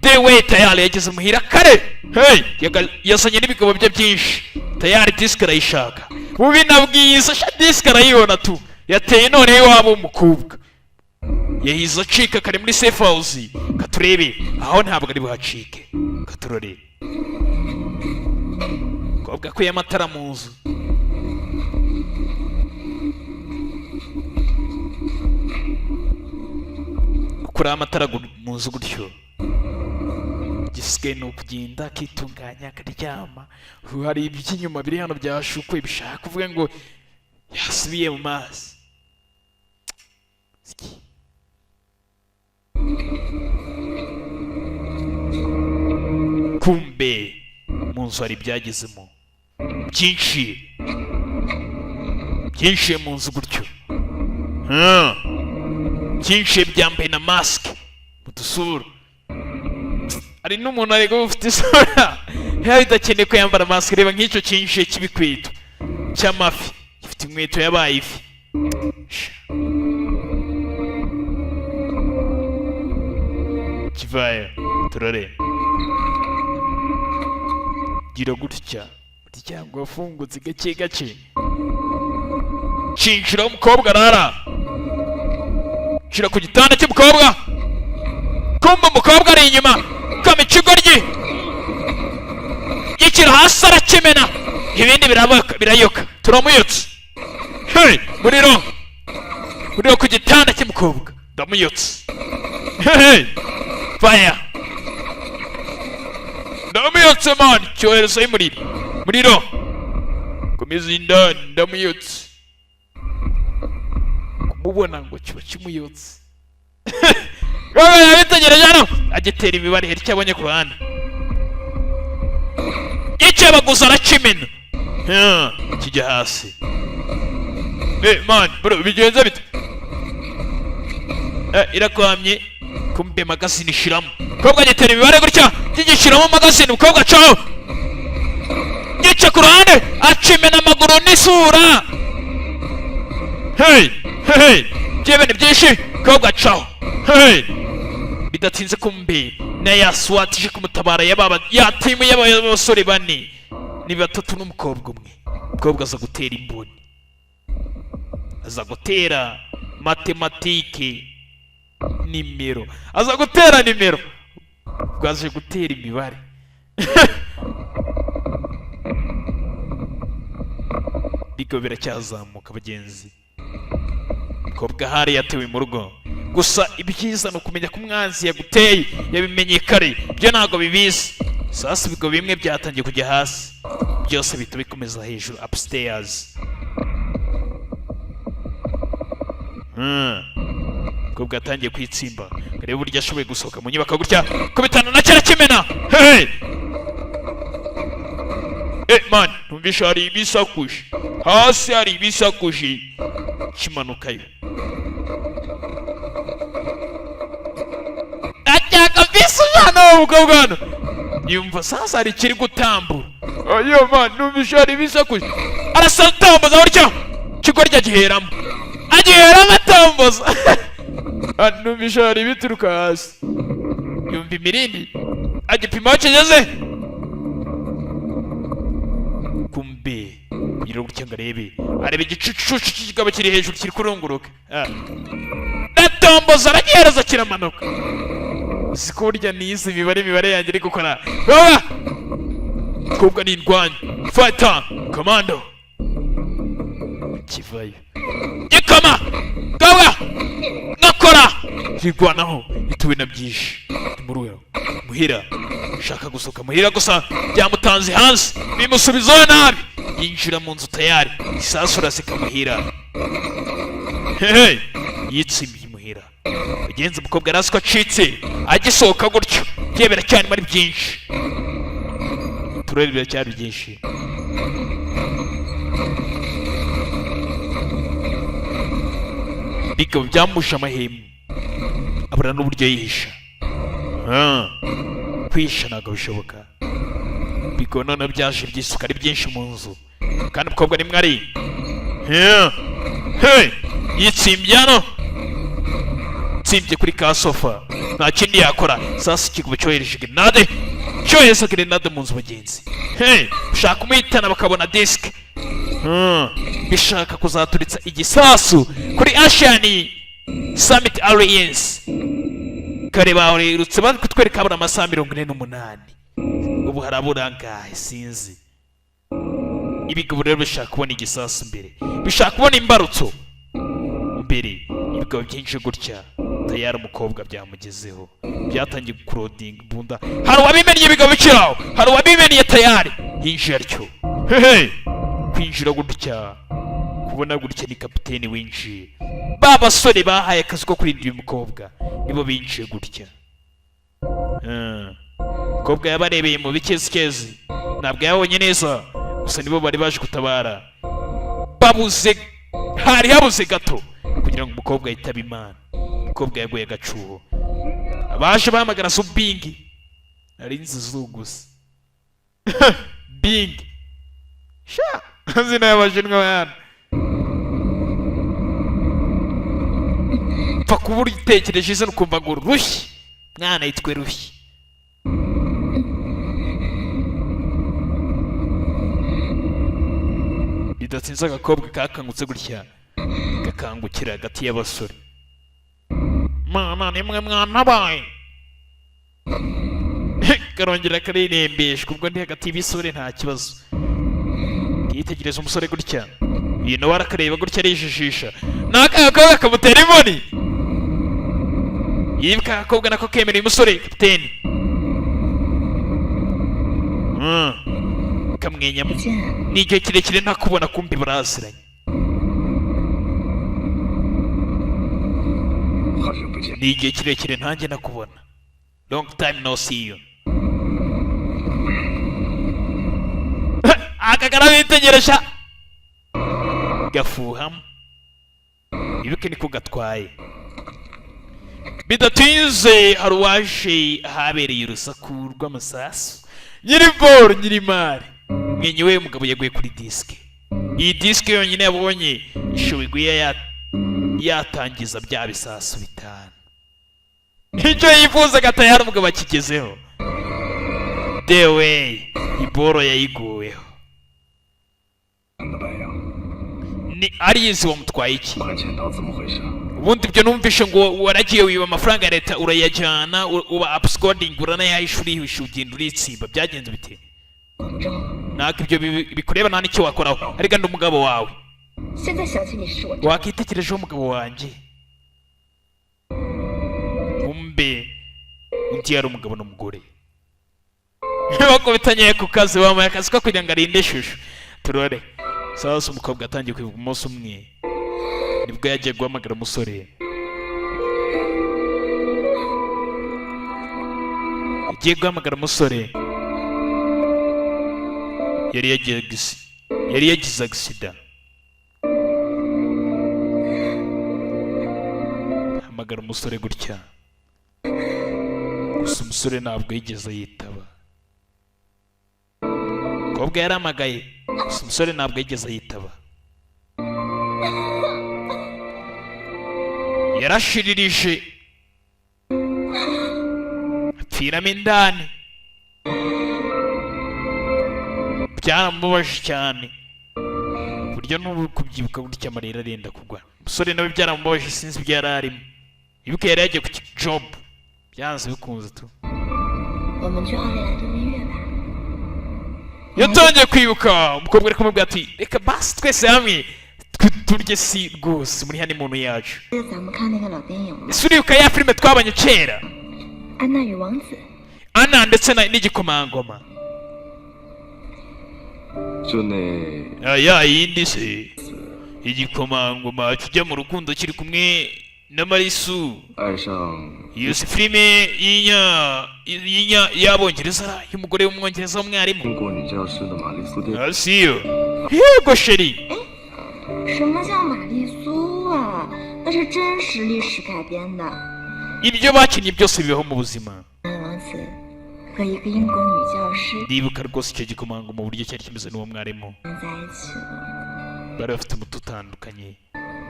dewe tayari yageze muhira kare yazanye n'ibigabo bye byinshi tayari disike arayishaka bubi nabwiza sha disike arayibona tu yateye none iwabo w'umukobwa yahize acika kari muri safe house katurebe aho ntabwo ari buhacike katurore kobwa ko y'amatara mu nzu kuri amatara mu nzu gutyo gisigaye ni ukugenda akitunganya akaryama hari iby'inyuma biri hano byashukwe bishaka kuvuga ngo yasubiye mu mazi kumbe mu nzu hari ibyagezemo byinshi mu nzu gutyo byinshi byambaye na masike mu dusura hari n'umuntu ariko ufite isura yaba idakeneye ko yambara masike reba nk'icyo cyinshi cy'ibikweto cy'amafi gifite inkweto yabaye ifi kivayo turare gira gutya umuryango wafungutse gake gake cinjira umukobwa arara shira ku gitanda cy'umukobwa kumba umukobwa ari inyuma kama ikigoryi yikira hasi arakimena ibindi birayoka turamuyotse muriro ku gitanda cy'umukobwa ndamuyotse fire ndamuyotse mani cyohereza y'umuriro komeza indani ndamuyotse kumubona ngo kiba kimuyotse yabitegereje hano agitera imibare heri cyabonye ku ruhande yicabaguza arakimena kijya hasi mani bro bigenze bite irakwamye kumbe magazine ishiramo kobwa agitera imibare gutya gishiramo magazine ukobwa acaho yica ku ruhande acimena amaguru n'isura byebene byinshi kobwa acaho bidatinze kumbe nayo yaswatije kumutabara yatimu y'abasore bane ni batatu n'umukobwa umwe umukobwa aza gutera imboni aza gutera matematike nimero aza gutera nimero bwaje gutera imibare bigo biracyazamuka bagenzi umukobwa hari yatewe mu rugo gusa ibyiza ni ukumenya ko umwanzi yaguteye yabimenye kare byo ntabwo bibizi sasa ibigo bimwe byatangiye kujya hasi byose bihita bikomeza hejuru upstairs umukobwa yatangiye kwitsimba kareba uburyo ashoboye gusohoka mu nyubako gutya kubitana na cyera kimena man numvisha hari ibisakushi hasi hari ibisakushi kimanukayo ajyaga bisujana ubwo bwana yumva sasa hari kiri gutambura ayo man numvisha hari ibisakushi arasatambaza buryo kigorya giheramo agiheramo atambaza numvisha hari bituruka hasi yumva imirindi agipima aho kigeze kumbe kugira gutya ngo arebe igicucu cy'ikigabo kiri hejuru kiri kurunguruka ndatomboza aragihereza kiramanuka siko burya niyizi imibare yanjye iri gukora baba kubwa n'indwanyi fata komando kivayo gikama gabwa nakora rigwanaho ituwe na byinshi muruyo muhira shaka gusoka muhira gusa byamutanze hanze bimusubizaho nabi yinjira mu nzu tayari isasu rasika muhira hehe yitsimbiye muhira ugenze umukobwa araswa acitse agisohoka gutyo byebera cyane muri byinshi turebe cyari byinshi bikaba byamusha amahemu abura n'uburyo yihisha kwihisha ntabwo bishoboka bikaba none byaje byisuka ari byinshi mu nzu kandi umukobwa ni mwari yitsimbye hano tsimbye kuri ka sofa nta kindi yakora sasa ikigubo cyohereje grenade cyohereza grenade mu nzu bagenzi ushaka umuhitana bakabona disike bishaka kuzaturitsa igisasu kuri Asian Summit Alliance kare baherutse bari kutwereka abura amasaha 48 ubu harabura ngahe sinzi ibigabo rero bishaka kubona igisasu mbere bishaka kubona imbarutso mbere ibigabo byinshi gutya tayari umukobwa byamugezeho byatangiye kuroding bunda hari wabimenye ibigabo bikiraho hari wabimenye tayari yinjira atyo kwinjira gutya kubona gutya ni kapiteni winjiye babasore bahaye akazi ko kurinda uyu mukobwa nibo binjiye gutya umukobwa yabarebeye mu bikezi ntabwo yabonye neza gusa nibo bari baje gutabara babuze hari habuze gato kugira ngo umukobwa yitabe Imana umukobwa yaguye agacuho abaje bahamagara Subingi ari inzu gusa Bing sha azina y'abashinwa yana pfa kubura igitekerezo izo nukumva ngo rushyi mwana yitwe rushyi bidatsinze agakobwa kakangutse gutya gakangukira hagati y'abasore mana nimwe mwanabaye karongera karirembeshwa ubwo ndi hagati y'ibisore nta kibazo yitegereza umusore gutya ibintu warakareba gutya arijijisha n'akagakobwa kamutera imboni yibuka agakobwa nako kemereye umusore kapiteni kamwenyamo ni igihe kirekire ntakubona kumbi baraziranye ni igihe kirekire ntanjye nakubona long time no see you akagara bitegereje gafuhamo ibuke niko gatwaye bidatinze hari uwaje ahabereye urusaku rw'amasasu nyiri boro nyiri mari mwenyewe umugabo yaguye kuri disike iyi disike yonyine yabonye ishoboye yatangiza bya bisasu bitanu icyo yifuzaga tayari umugabo akigezeho the way iboro yayiguweho ni ariyizi wamutwaye iki ubundi ibyo numvishe ngo waragiye wiba amafaranga ya leta urayajyana uba absconding uranayahisha urihisha ugenda uritsimba byagenze bite ntabwo ibyo bikureba nta n'icyo wakoraho ariko ndi umugabo wawe wakitekerejeho umugabo wanjye umbe undi yari umugabo n'umugore bakubitanye ku kazi bambaye akazi ko kugira ngo arinde ishusho turore sasa umukobwa atangiye kwibuka umunsi umwe nibwo yagiye guhamagara umusore yari yagize agisida. Hamagara umusore gutya, gusa umusore ntabwo yigeze yitaba. Umukobwa yaramagaye, gusa umusore ntabwo yigeze yitaba. Yarashiririje apfiramo indani. Byaramubabaje cyane, buryo n'ubu kubyibuka gutya amarira arenda kugwa. Umusore nawe byaramubabaje, sinzi ibyo yari arimo. Ibuka yari yagiye ku job, byanze bikunze tu. Yatangiye kwibuka, umukobwa ari kumubwira ati reka basi twese hamwe turye si rwose muri hani muntu yacu. Ese uribuka ya filime twabanye kera, Ana ndetse n'igikomangoma? Ya yindi se, igikomangoma kijya mu rukundo kiri kumwe na Marisu. Iyo si filime y'Abongereza, y'umugore w'umwongereza w'umwarimu. Asiyo yego sheri. 什么叫玛丽苏啊？那是真实历史改编的。 ibyo bakinnye byose bibaho mu buzima. 王子和一个英国女教师 ndibuka rwose icyo gikomangoma mu buryo cyari kimeze n'uwo mwarimu. 在一起了。 bari bafite umuti utandukanye,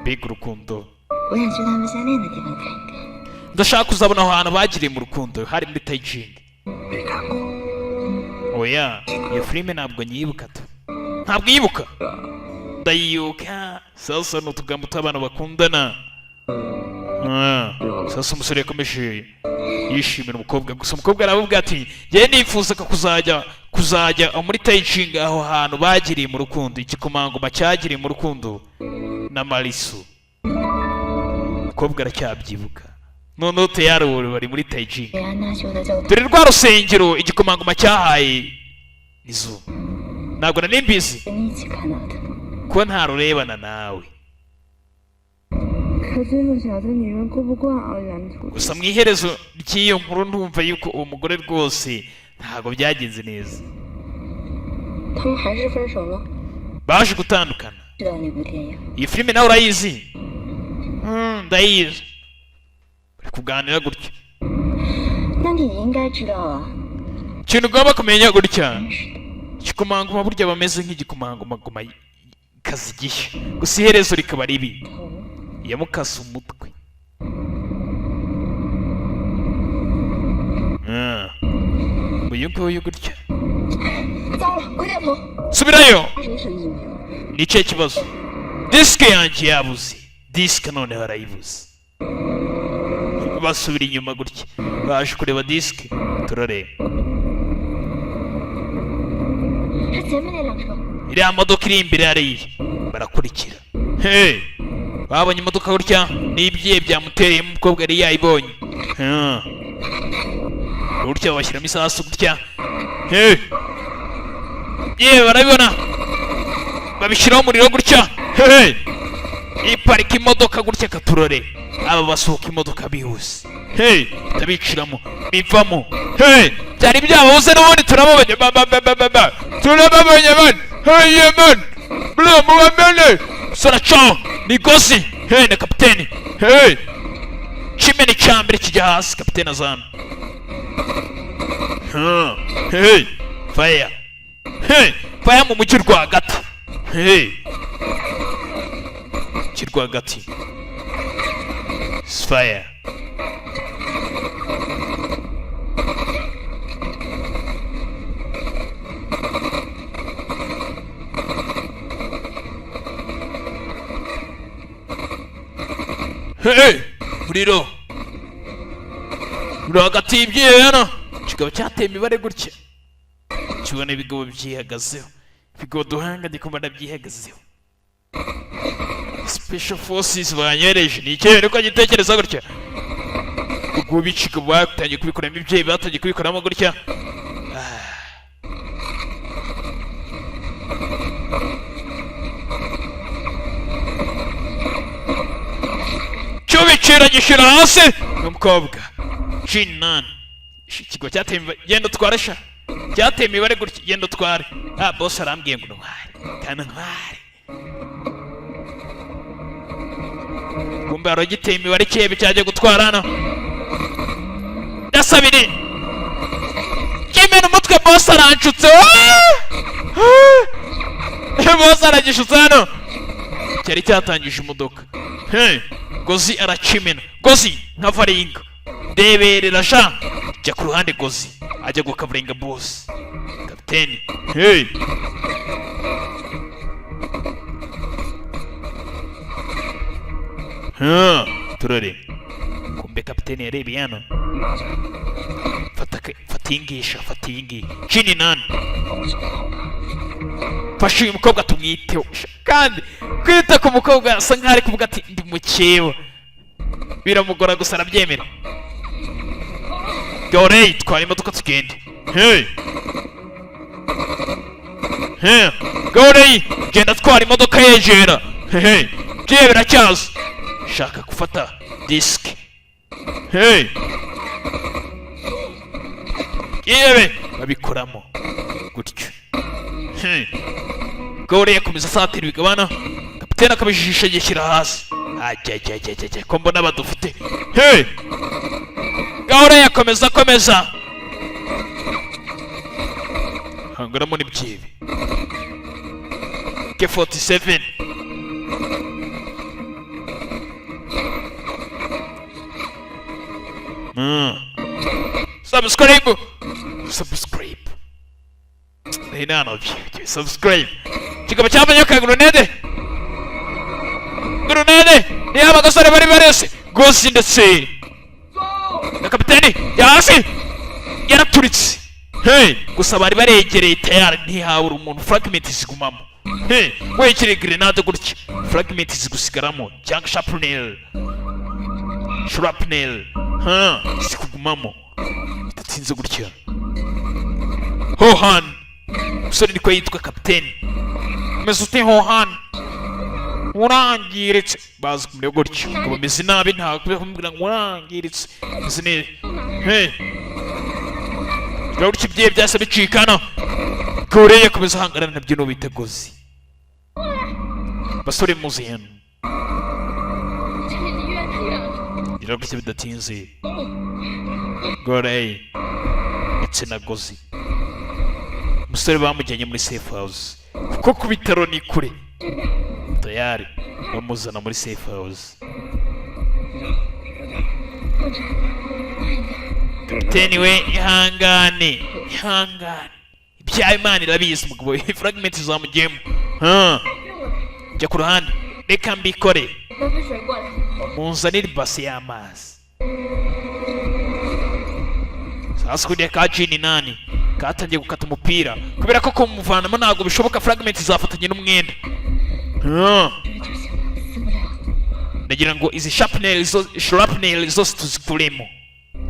mbega urukundo. 我想去他们相恋的地方看一看。 ndashaka kuzabona aho hantu bagiriye mu rukundo, hari muri Taijing. oya, iyo filime ntabwo nyibuka tu. ntabwo yibuka. ndayibuka sasa ni utugambo tw'abantu bakundana. sasa umusore yakomeje yishimira umukobwa, gusa umukobwa aravuga ati njyewe nifuzaga kuzajya muri Taijing, aho hantu bagiriye mu rukundo, igikomangoma cyagiriye mu rukundo na Marisu. umukobwa aracyabyibuka. noneho teyari bari muri Taijing. dore rwa rusengero igikomangoma cyahaye izuba. ntabwo nari mbizi ko ntarurebana nawe. gusa mu iherezo ry'iyo nkuru ndumva yuko uwo mugore rwose ntabwo byagenze neza. baje gutandukana. iyi filime nawe urayizi? ndayizi. bari kuganira gutya. ikintu ugomba kumenya gutya, igikomangoma burya bameze nk'igikomangoma kazi gishya, gusa iherezo rikaba ribi. yamukase umutwe. uyu nguyu gutya. subirayo. nicyo kibazo. disike yanjye yabuze. disike none barayibuze. basubira inyuma gutya, baje kureba disike. turareba iriya modoka iri imbere hariya. barakurikira. babonye imodoka gutya, n'ibyiye byamutereye umukobwa yari yayibonye. gutya bashyiramo isasu gutya. yewe barabibona, babishyiraho umuriro gutya. iparika imodoka gutya katurore. aba basohoka imodoka bihuse. tabiciramo bivamo. byari byababuze n'ubundi turababonye. turababonye man. man bro mubamene sora chao nigosi. na kapiteni. chimeni cyambere kijya hasi. kapiteni azana. fire. fire mu mujyi rwagati. kirwagati. fire. muriro hagati y'ibyihano. kikaba cyateye imibare gutya. kibona ibigabo byihagazeho. ibigabo duhanga ndikumva byihagazeho. special forces banyereje. ni ikintu ko gitekereza gutya. ubwo bicika batangiye kubikoramo ibyeyi, batangiye kubikoramo gutya. cyo bicira gishyira hasi. n'umukobwa G9. ikigo cyateye genda utware sha. cyateye imibare gutya. genda utware. boss arambwiye ngo ntwari kandi ntwari kumbe arogiteye imibare ikebe cyaje gutwara hano dasabiri kimena umutwe boss aranshutse boss aragishutse hano cyari cyatangije imodoka gozi aracimena gozi nka varinga deberera sha jya ku ruhande gozi ajya gukavuringa boss kapiteni turare kumbe kapiteni yarebeye hano fata iyi chini nani fasha uyu mukobwa tumwiteho kandi kwita ku mukobwa asa nkaho ari kuvuga ati ndi mukeba biramugora gusa arabyemera Gorey twara imodoka tugende Gorey genda twara imodoka yegera bye biracyaza shaka gufata disk yewe babikoramo gutyo Gorey yakomeza asatira ibigabana kapiteni akabijisha gishyira hasi ajya ko mbona badufite Gorey yakomeza hanguramo n'ibyibi K47 subscribe subscribe kigabo cyamenye ka grenade ni abagosore bari barese gosi ndetse na kapiteni yasi yaraturitse gusa bari baregereye tayari ntihabura umuntu fragment zigumamo wekire grenade gutya fragment zigusigaramo cyangwa shrapnel zikugumamo bidatinze gutya Hohan usore niko yitwa kapiteni umeze ute Hohan urangiritse bazi kumureba gutyo ngo bameze nabi nta kubera kumubwira ngo urangiritse meze neza gutyo ibyiye byase bicikana Gorey yakomeza ahangana nabyo no bita gozi basore muzi hano gutyo bidatinze Gorey ndetse na gozi umusore bamujyanye muri safe house kuko ku bitaro ni kure tayari bamuzana muri safe house kapiteni we ihangane ibya Imana irabizi mugabo fragment zamugiyemo jya ku ruhande reka mbikore munzanire basi y'amazi sasa kuriya ka jini nani katangiye gukata umupira kubera ko kumuvanamo ntabwo bishoboka fragment zafatanye n'umwenda ndagira ngo izi shrapnel zose tuzikuremo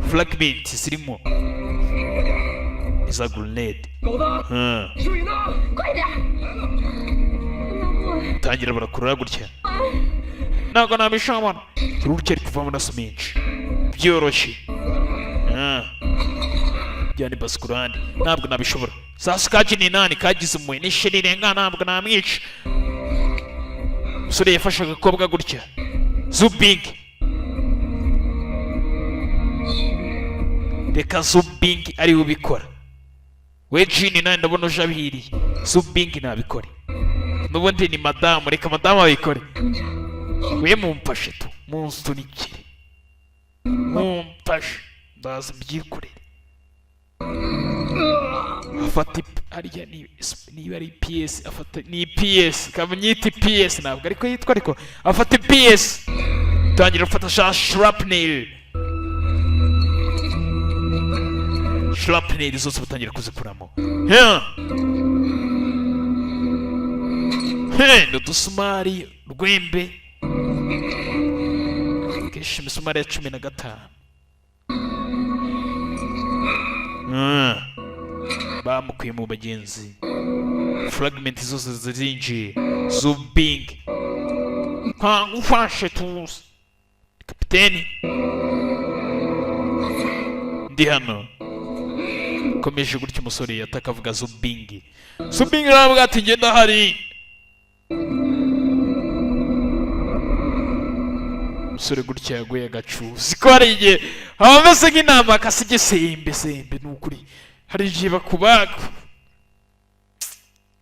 fragment zirimo iza grenade tangira barakurura gutya ntabwo nabishobora urukeri kuvamo naso menshi byoroshye byane basi ku ruhande ntabwo nabishobora sasa kajini nani kagize umwe n'isheri renga ntabwo namwica umusore yafashe agakobwa gutya Zubing reka Zubing ari ubikora we jini nani ndabona ujabiriye Zubing nabikore n'ubundi ni madamu reka madamu abikore we mumfashe tu munsunikire mumfashe ndaza mbyikorere afata ariya niba ari PS afata ni PS kamnyiti PS ntabwo ariko yitwa ariko afata PS tangira gufata shrapnel zose batangira kuzikuramo n'udusumari rwembe kenshi imisumari ya 15 bamukuye mu bagenzi fragment zose zirinjiye Zubing nkangu ufashe tuzi kapiteni ndi hano komeje gutyo umusore atakavuga Zubingi aravuga ati ngenda hari umusore gutya yaguye agacuzi ko hari igihe abameze nk'inama akasige sembe n'ukuri hari igihe bakubaga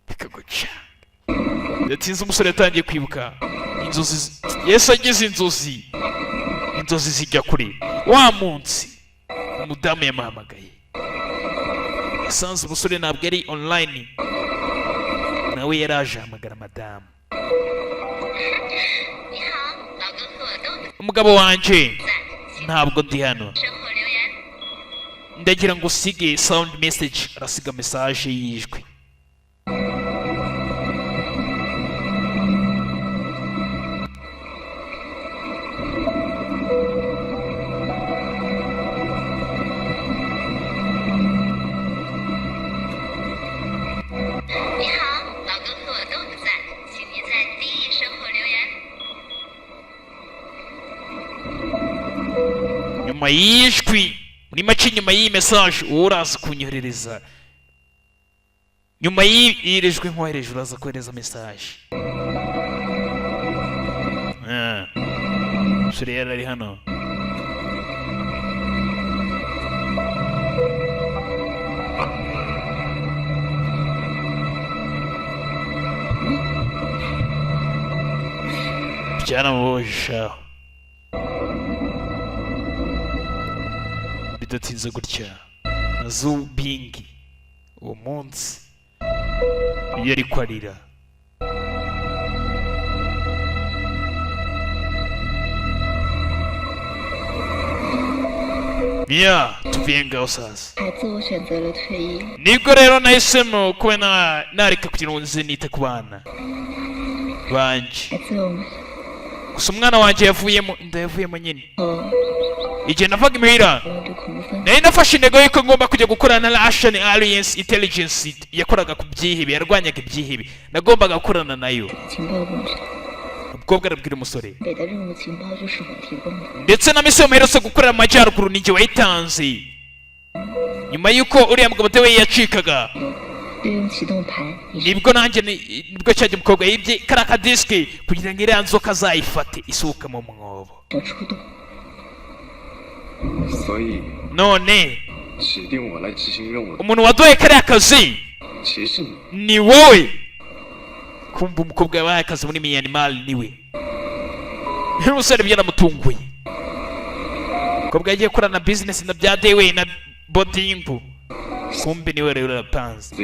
bikaguca yatinze umusore yatangiye kwibuka inzozi Yesu agize inzozi zijya kuri wa munsi umudamu yamuhamagaye yasanze umusore ntabwo yari online nawe yaraje ahamagara madamu umugabo wanje ntabwo ndi hano ndagira ngo usige sound message arasiga message yijwi nyuma yishwi muri make nyuma y'iyi message uraza kunyoherereza nyuma y'irijwi nkohereje uraza kohereza message sure yari hano byaramubohesha bidatinze gutya na Zubingi uwo munsi iyo ari kwarira tuvuye ngaho sasa nibwo rero nahisemo kuba nareka kugira ngo nze nite ku bana banje gusa umwana wanjye yavuyemo inda yavuyemo nyine igihe navaga imuhira nari nafashe intego y'uko ngomba kujya gukorana na Russian Alliance Intelligence yakoraga ku byihebe yarwanyaga ibyihebe nagombaga gukorana nayo ubwo arabwira umusore ndetse na misiyo muherutse gukorera mu majyaruguru ninjye wayitanze nyuma y'uko uriya mugabo tewe yacikaga nibwo nanjye nibwo cyajya umukobwa yibye kariya kadisike kugira ngo iriya nzoka azayifate isuka mu mwobo none umuntu waduhaye kariya kazi ni wowe kumva umukobwa yabaye akazi muri Myanmar niwe umusore byaramutunguye umukobwa yagiye korana business na bya dewe na bodingu kumbe niwe rero rapanze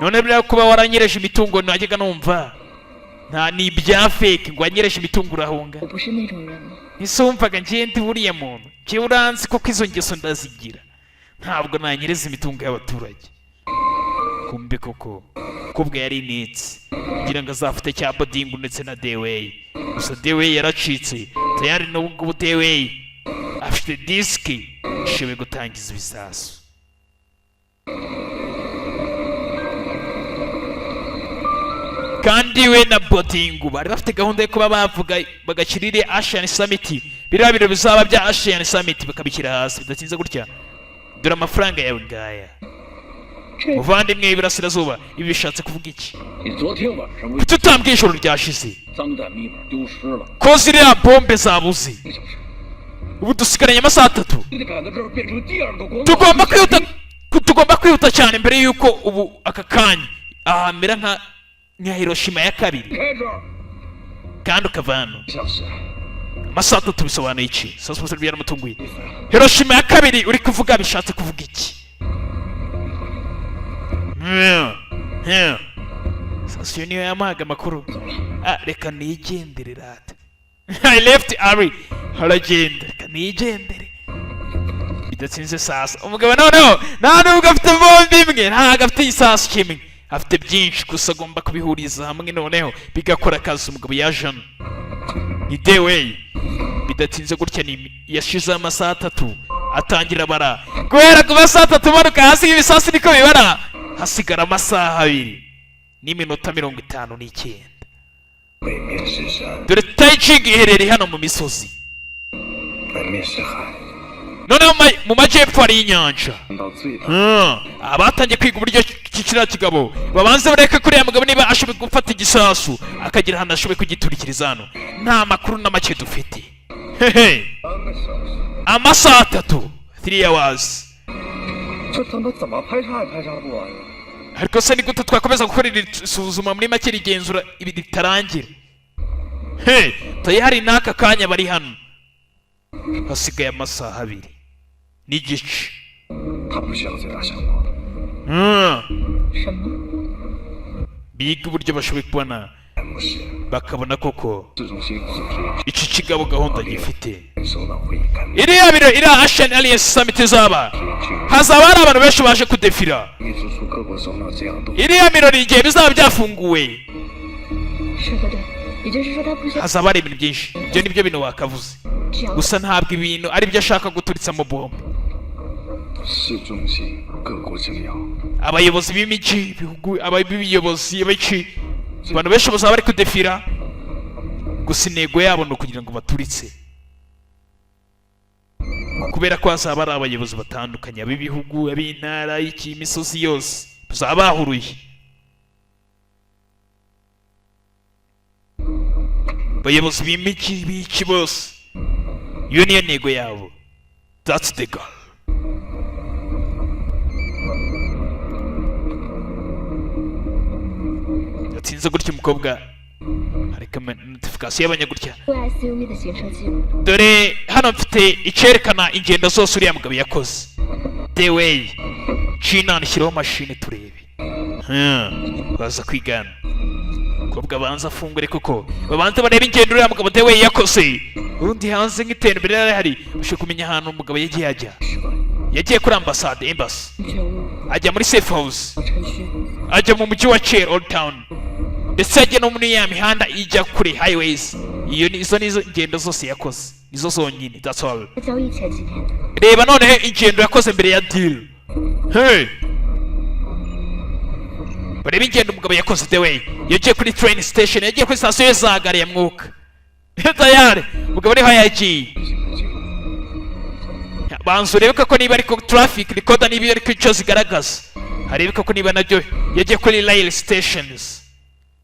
none bya kuba waranyereje imitungo najyaga numva nta ni bya fake ngo wanyereje imitungo urahunga nisumvaga ngiye ndi buriya muntu ngiye uranzi ko izo ngeso ndazigira ntabwo nanyereza imitungo y'abaturage kumbe koko kubwa yari nitse ngira ngo azafite cya bodingu ndetse na dewe gusa dewe yaracitse tayari n'ubwo dewe afite disiki ishoboye gutangiza ibisasu kandi we na bodingu bari bafite gahunda yo kuba bavuga bagakirire Asian Summit biriya biro bizaba bya Asian Summit bakabikira hasi bidatinze gutya dore amafaranga yawe ngaya muvandimwe y'Iburasirazuba ibi bishatse kuvuga iki tutambwiye ijoro ryashize ko ziriya bombe zabuze ubu dusigaranye amasaha 3 tugomba kwihuta cyane mbere y'uko ubu aka kanya ahamera nka Hiroshima ya kabiri kandi ukavano amasaha 3 bisobanuye iki sasa musore byaramutunguye Hiroshima ya kabiri uri kuvuga bishatse kuvuga iki sasa niyo yamaga makuru reka nigendere rata I left Ari haragenda reka nigendere bidatsinze sasa umugabo noneho nta nubwo afite bombi imwe ntago afite isasu kimwe afite byinshi gusa agomba kubihuriza hamwe noneho bigakora akazi umugabo yajana idewe bidatinze gutya ni yashize amasaha 3 atangira bara guhera ku masaha 3 manuka hasi ibisasu niko bibara hasigara amasaha 2 n'iminota 59 dore Taicing iherereye hano mu misozi noneho mu majyepfo hari inyanja 到最大， abatangiye kwiga uburyo kiriya kigabo babanze bareke kuri uriya mugabo niba ashoboye gufata igisasu akagira ahantu ashoboye kugiturikiriza hano. nta makuru na make dufite. hehe 3个小时， amasaha 3 3 hours. 这他妈怎么排查也排查不完呀！ ariko se ni gute twakomeza gukora iri suzuma muri make rigenzura ibi ritarangira? tayari n'aka kanya bari hano hasigaye amasaha 2 n'igice. 他不需要最大效果， 什么？ biga uburyo bashoboye kubona 不是 bakabona koko 市中心组织 iki kigabo gahunda gifite. 首脑会议开幕， iriya Asian Alliance Summit izaba hazaba hari abantu benshi baje kudefira. 一直出各国首脑这样动， iriya birori igihe bizaba byafunguwe 是的，对，也就是说他不需要 hazaba hari ibintu byinshi. ibyo nibyo bintu wakavuze, 只要 gusa ntabwo ibintu ari byo ashaka guturitsamo bombe. 市中心各国政要， abayobozi b'imijyi ibihugu abayobozi b'iki abantu benshi bazaba bari kudefira, gusa intego yabo ni ukugira ngo baturitse, kubera ko hazaba ari abayobozi batandukanye ab'ibihugu ab'intara y'iki imisozi yose bazaba bahuruye. abayobozi b'imijyi b'iki bose, iyo niyo ntego yabo. That's the goal. yatinze gutya umukobwa hareka notification y'abanyagutya. SUV 的行车记录。 dore hano mfite icyerekana ingendo zose uriya mugabo yakoze. the way China nshyiraho mashini turebe. baza kwigana umukobwa abanza afungure kuko babanza bareba ingendo uriya mugabo the way yakoze. urundi hanze nk'iterambere rihari bashobora kumenya ahantu umugabo yagiye ajya. yagiye kuri ambasade embassy, 安全屋、 ajya muri safe house, 城区、 ajya mu mujyi wa Cher Old Town, ndetse ajya no muri ya mihanda ijya kuri highways. izo nizo ingendo zose yakoze, izo zonyine. That's all. 交易前几天， reba noneho ingendo yakoze mbere ya deal. bareba ingendo umugabo yakoze the way yagiye kuri train station, yagiye kuri station za gari ya mwuka. tayari umugabo niho yagiye. banza urebeka ko niba ariko traffic recorder niba ariko icyo zigaragaza, harebeka ko niba nabyo yagiye kuri rail stations,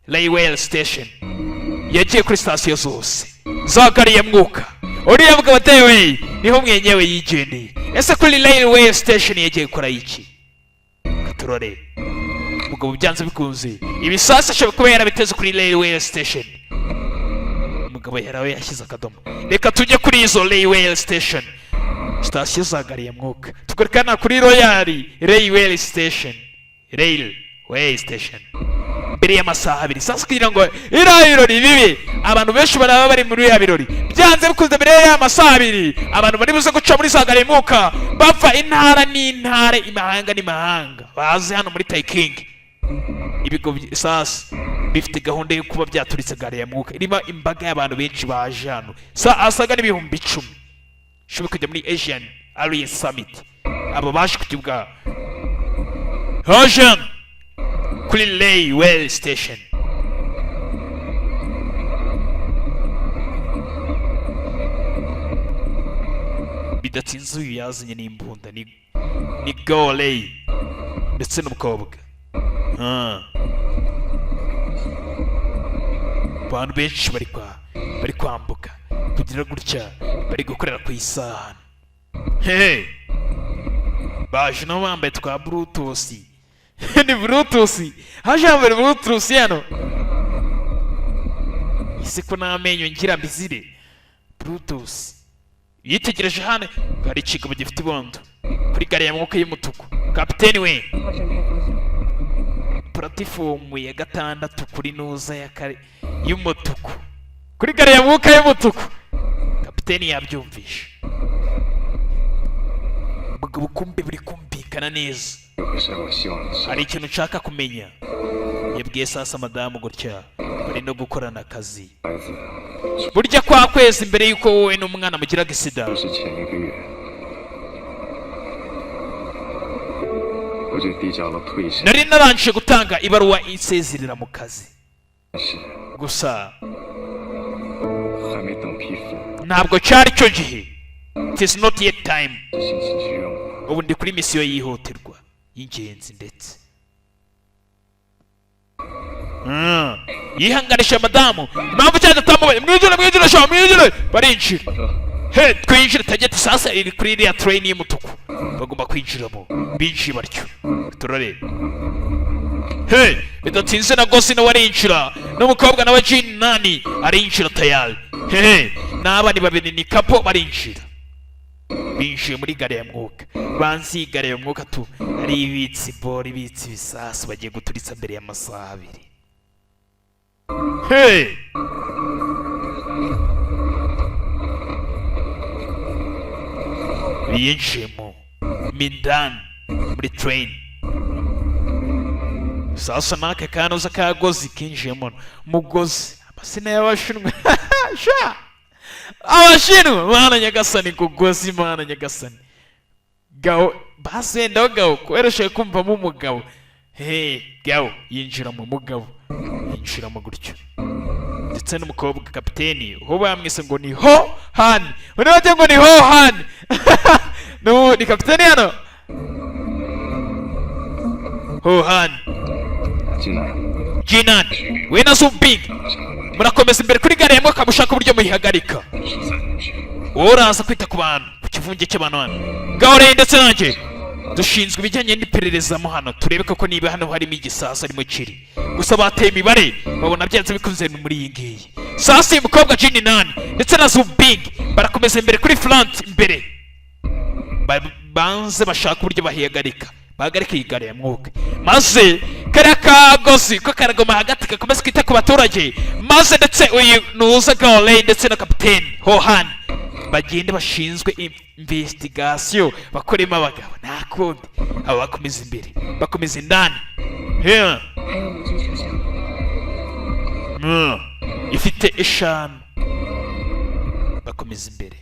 railway station, yagiye kuri station zose za gari ya mwuka. uriya mugabo tewe niho mwenyewe yigendeye. ese kuri railway station yagiye gukora iki? katurore umugabo byanze bikunze ibisasa ashobora kuba yarabiteze kuri railway station. umugabo yarawe yashyize akadomo. reka tujye kuri izo railway station, sitasiyo za gari ya mwuka. tugarukana kuri railway station, railway station mbere y'amasaha 2. sasa kugira ngo iriya birori bibe abantu benshi baraba bari muri iriya birori, byanze bikunze mbere y'amasaha 2 abantu bari buze guca muri za gari ya mwuka bava intara n'intara, imahanga n'imahanga, baze hano muri Taiking. ibigo sasa bifite gahunda yo kuba byaturitse gari ya mwuka irimo imbaga y'abantu benshi baje hano. asaga n'ibihumbi 10 shobora kujya muri Asian Alliance Summit. abo baje kujya Asian kuri railway station. bidatinze uyu yazanye n'imbunda ni Goley ndetse n'umukobwa. abantu benshi bari kwambuka kugira gutya, bari gukorera ku isaha. baje no bambaye twa Bluetooth. ni Bluetooth, haje yambaye Bluetooth hano. ese ko n'amenyo ngira mbizire Bluetooth. yitegereje hano hari ikigabo gifite ibondo kuri gari ya mwuka y'umutuku. kapiteni we, 号正开方向。 platifomu ya 6 kuri nuza ya kare y'umutuku kuri gari ya mwuka y'umutuku. kapiteni yabyumvishe. ubwo kumbi buri kumvikana neza. 有个事我希望你知道 hari ikintu nshaka kumenya. yabwiye sasa madamu gutya bari no gukorana akazi. 孩子， burya kwa kwezi mbere yuko wowe n'umwana mugiraga sida, 就是前1个月，我就递交了退职， nari narangije gutanga ibaruwa insezerera mu kazi. 但是 gusa 还没等批复， ntabwo cyari cyo gihe. it is not yet time. 这新紧急任务， ubu ndi kuri misiyo yihutirwa y'ingenzi ndetse yihanganisha madamu impamvu cyane atamubaye mwinjire sha mwinjire barinjira he twinjire tageti sasa iri kuri iriya train y'umutuku bagomba kwinjiramo binjiye batyo turareba he bidatinze na gosi nawe arinjira n'umukobwa nawe jini nani arinjira tayari hehe n'abandi babiri ni kapo barinjira binjiye muri gare ya mwuka banzi gare ya mwuka tu ari ibitsi bori ibitsi bisasu bagiye guturitsa mbere y'amasaha abiri hey binjiyemo mindani muri train sasa n'aka kanoza kagozi kinjiyemo mugozi amasina y'abashinwa sha abashinwa mana nyagasani kugozi mana nyagasani gawo basenda gawo kwereshe kumvamo umugabo he gawo yinjira mu mugabo yinjira mu gutyo ndetse n'umukobwa kapiteni ho bamwise ngo ni ho hani unaje ngo ni ho hani no ni kapiteni hano ho hani Jinan we na Zumbing murakomeza imbere kuri gare yamwe kamushaka uburyo muyihagarika uraza kwita ku bantu ku kivunge cy'abantu hano gahore ndetse nanjye dushinzwe ibijyanye n'iperereza mo hano turebe koko niba hano harimo igisasa arimo kiri gusa bateye imibare babona byanze bikunze muri iyi ngiyi sasa uyu mukobwa Jini nani ndetse na Zumbing barakomeza imbere kuri front imbere banze bashaka uburyo bahihagarika bahagarika iyi gare ya mwuka maze kariya kagozi ko karagoma hagati gakomeza kwita ku baturage maze ndetse uyu nuza gahore ndetse na kapiteni Hohan bagende bashinzwe investigation bakoremo abagabo nta kundi aba bakomeza imbere bakomeza indani ifite eshanu bakomeza imbere